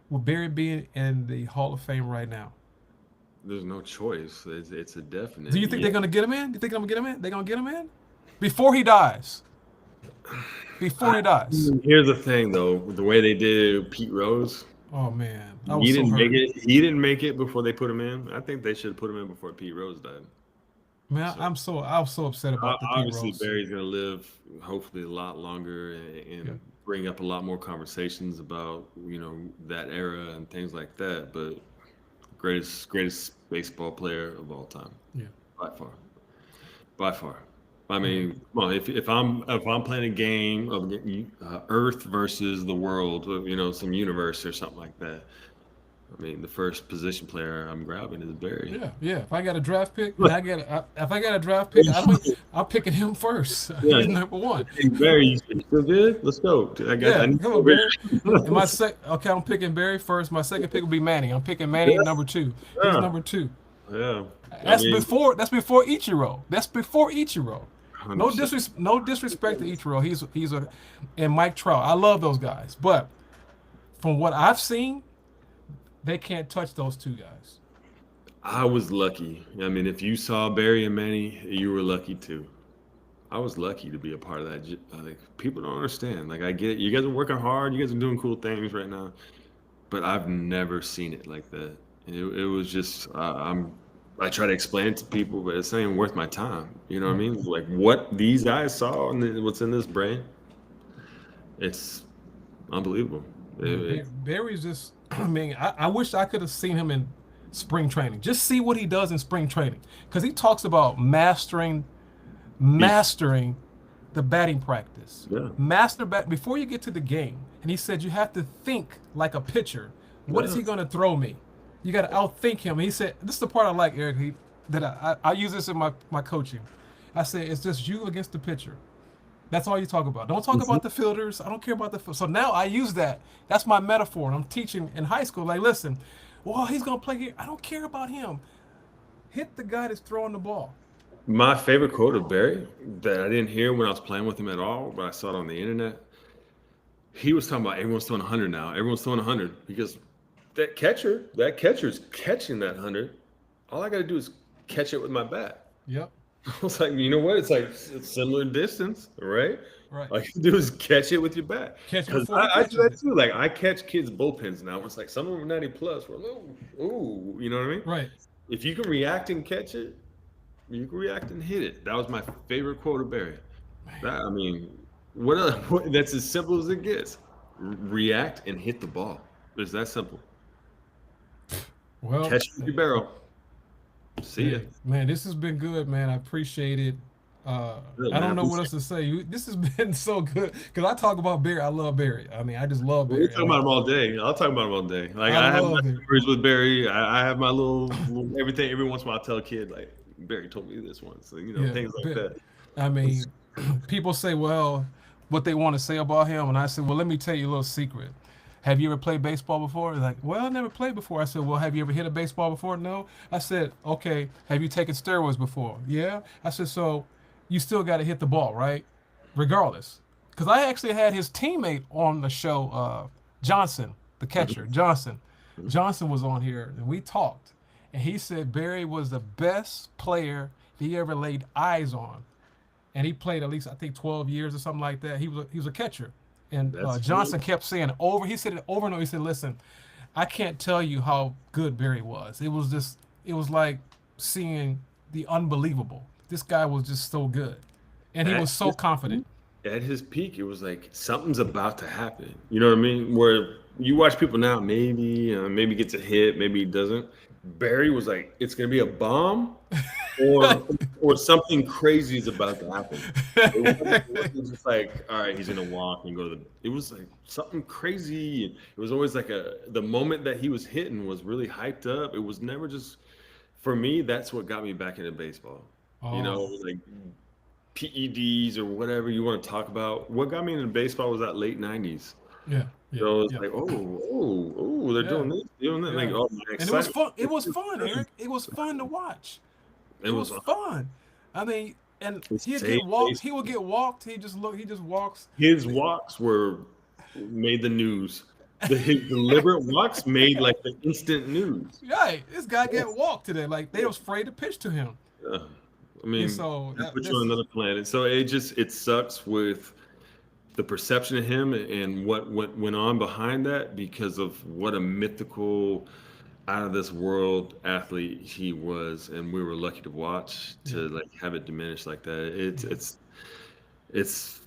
would Barry be in the Hall of Fame right now? There's no choice. It's a definite. Do you think they're gonna get him in? Do you think they're gonna get him in? They're gonna get him in before he dies. Before he dies. Here's the thing, though. The way they did Pete Rose, Oh man, I he was so didn't make hurt. it. He didn't make it before they put him in. I think they should have put him in before Pete Rose died. Man, I was so upset about the Pete Obviously, Rose. Barry's gonna live hopefully a lot longer and Yeah. bring up a lot more conversations about that era and things like that. But greatest baseball player of all time, Yeah. by far, by far. I mean, well, if I'm playing a game of Earth versus the world, some universe or something like that. I mean, the first position player I'm grabbing is Barry. Yeah. If I got a draft pick, and if I got a draft pick, I'm picking him first. Yeah. He's number one. Hey, Barry, you still good? Let's go. I Yeah, need come on, Barry. And okay, I'm picking Barry first. My second pick will be Manny. I'm picking Manny number 2. He's Yeah. number 2. Yeah. That's before Ichiro. That's before Ichiro. No 100%. no disrespect to Ichiro. And Mike Trout. I love those guys, but from what I've seen, they can't touch those two guys. I was lucky. I mean, if you saw Barry and Manny, you were lucky too. I was lucky to be a part of that. Like, people don't understand. Like, I get it. You guys are working hard. You guys are doing cool things right now, but I've never seen it like that. It was just I try to explain it to people, but it's not even worth my time. You know what I mean? Like, what these guys saw and what's in this brain, it's unbelievable. Barry's just. I mean, I wish I could have seen him in spring training. Just see what he does in spring training, because he talks about mastering the batting practice. Yeah. Before you get to the game. And he said you have to think like a pitcher. What is he going to throw me? You got to outthink him. And he said, this is the part I like, Eric, that I use this in my coaching. I said, it's just you against the pitcher. That's all you talk about. Don't talk about the fielders. I don't care about the. So now I use that. That's my metaphor. And I'm teaching in high school. Like, listen, well, he's going to play here. I don't care about him. Hit the guy that's throwing the ball. My favorite quote of Barry that I didn't hear when I was playing with him at all, but I saw it on the internet. He was talking about everyone's throwing 100 now. Everyone's throwing 100 because that catcher's catching that 100. All I got to do is catch it with my bat. Yep. I was like, you know what? It's like it's similar distance, right? Right. All you can do is catch it with your bat. Catch it Because before he I do catches that it. too. Like I catch kids' bullpens now. It's like some of them are 90 plus. We're like, ooh, you know what I mean? Right. If you can react and catch it, you can react and hit it. That was my favorite quote of Barry. That I mean, that's as simple as it gets. React and hit the ball. It's that simple. Well, Catch it with your barrel. See ya. hey, man, this has been good, man. I appreciate it. Good I man. don't know what else to say. This has been so good because I talk about Barry. I love Barry. I mean, I just love We Barry. talk I about mean, him all day. I'll talk about him all day. Like I I have my love Barry. stories with Barry. I have my little everything. Every once in a while, I tell a kid like Barry told me this once. So, Yeah, things like that. I mean, people say, well, what they want to say about him, and I said, well, let me tell you a little secret. Have you ever played baseball before? They're like, well, I never played before. I said, well, have you ever hit a baseball before? No. I said, okay. Have you taken steroids before? Yeah. I said, so you still got to hit the ball, right? Regardless. Because I actually had his teammate on the show, Johnson, the catcher, Johnson. Johnson was on here, and we talked. And he said Barry was the best player he ever laid eyes on, and he played at least I think 12 years or something like that. He was a catcher, and That's Johnson kept saying it over. He said it over and over. He said, "Listen, I can't tell you how good Barry was. It was like seeing the unbelievable. This guy was just so good, and he at was so his confident." at his peak. It was like something's about to happen. You know what I mean? Where you watch people now, maybe gets a hit, maybe he doesn't. Barry was like, it's gonna be a bomb, or or something crazy is about to happen. It wasn't just like, all right, he's gonna walk and go to the. It was like something crazy. It was always like the moment that he was hitting was really hyped up. It was never just for me. That's what got me back into baseball. Oh, Like PEDs or whatever you want to talk about. What got me into baseball was that late '90s. yeah, yeah, So it's yeah, like, they're yeah, doing this, doing that. Like, yeah. oh, my And it was excitement. fun. It was fun, Eric. It was fun to watch. It It was was fun. I mean, and his he'd get save walked. base. He would get walked. He just look. He just walks. His walks were made the news. His deliberate walks made like the instant news. Right, this guy get Yes. walked today. Like they was afraid to pitch to him, Yeah. I and mean, so that that, puts you on that's another planet. So it sucks with the perception of him and what went on behind that because of what a mythical out of this world athlete he was, and we were lucky to watch yeah, to like have it diminish like that. It's yeah.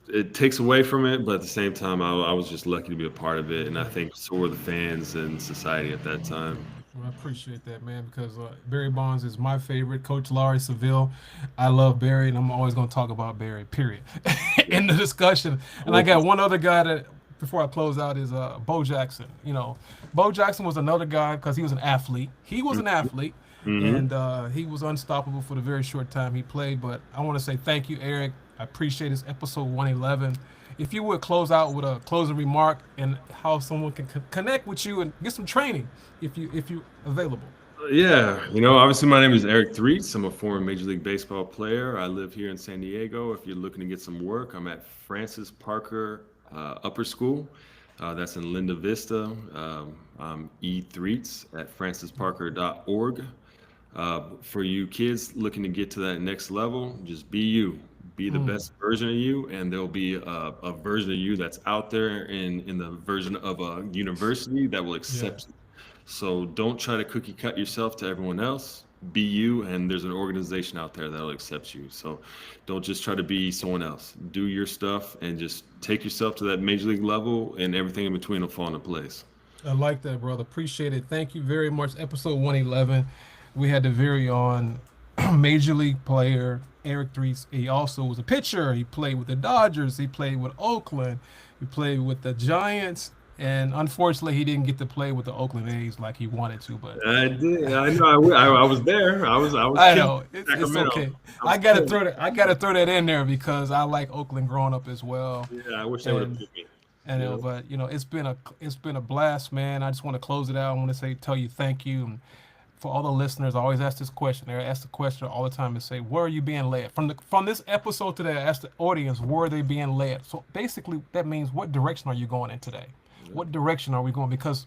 it takes away from it, but at the same time, I was just lucky to be a part of it, and I Yeah. think so were the fans and society at that time. Well, I appreciate that, man, because Barry Bonds is my favorite. Coach Laurie Seville, I love Barry, and I'm always going to talk about Barry. Period. Yeah. In the discussion, and I Well, got one other guy that before I close out is Bo Jackson. Bo Jackson was another guy because he was an athlete. He was an athlete, mm-hmm. and he was unstoppable for the very short time he played. But I want to say thank you, Eric. I appreciate this episode 111. If you would close out with a closing remark and how someone can connect with you and get some training if you available. Yeah, obviously my name is Eric Threets. I'm a former Major League Baseball player. I live here in San Diego. If you're looking to get some work, I'm at Francis Parker Upper School. That's in Linda Vista. I'm E Threets at francisparker.org. For you kids looking to get to that next level, just be you. Be the Mm, best version of you, and there'll be a version of you that's out there in the version of a university that will yeah. accept you. So don't try to cookie cut yourself to everyone else. Be you, and there's an organization out there that'll accept you. So don't just try to be someone else. Do your stuff and just take yourself to that major league level, and everything in between will fall into place. I like that, brother. Appreciate it. Thank you very much. Episode 111. We had the very on major league player Eric Threes. He also was a pitcher. He played with the Dodgers. He played with Oakland. He played with the Giants. And unfortunately, he didn't get to play with the Oakland A's like he wanted to. But I did. I know. I was there. I was I killing know it's Sacramento. okay. I I was gotta killing. throw that. I gotta throw that in there because I like Oakland growing up as well. Yeah, I wish they would have And picked me. And You know. but it's been a blast, man. I just want to close it out. I want to say tell you thank you, and for all the listeners, I always ask this question. I ask the question all the time and say, where are you being led from this episode today? I asked the audience where are they being led. So basically, that means what direction are you going in today? Yeah. What direction are we going? Because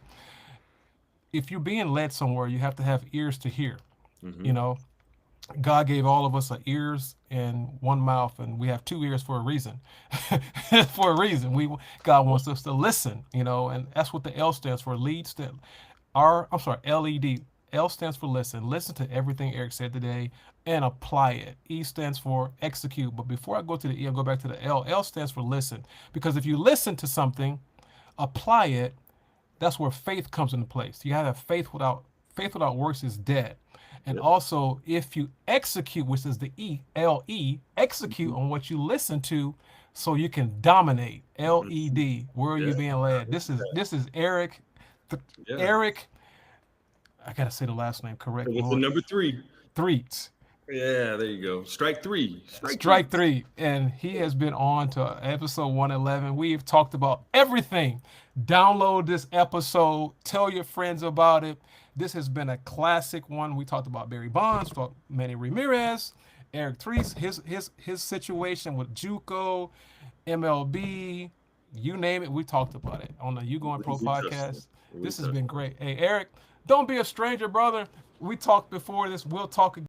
if you're being led somewhere, you have to have ears to hear. Mm-hmm. You know, God gave all of us ears and one mouth, and we have two ears for a reason. For a reason, God Yeah. wants us to listen, and that's what the L stands for. Lead stand, R. I'm sorry, LED. L stands for listen. Listen to everything Eric said today and apply it. E stands for execute. But before I go to the E, I'll go back to the L. L stands for listen, because if you listen to something, apply it, that's where faith comes into place. You have faith without works is dead. And Yep. also, if you execute, which is the E, execute Mhm. on what you listen to, so you can dominate. LED. Where are Yeah. you being led? This is Eric. Yeah. Eric. I gotta say the last name correct, So what's the Lord. number three? Threets. Yeah, there you go. Strike three. Strike three. Strike three. And he has been on to episode 111. We've talked about everything. Download this episode, tell your friends about it. This has been a classic one. We talked about Barry Bonds, talked Manny Ramirez, Eric Treese, his situation with Juco, MLB, you name it. We talked about it on the You Going Pro We touched it. podcast. We This has touched been it. great. Hey, Eric, don't be a stranger, brother. We talked before this. We'll talk again.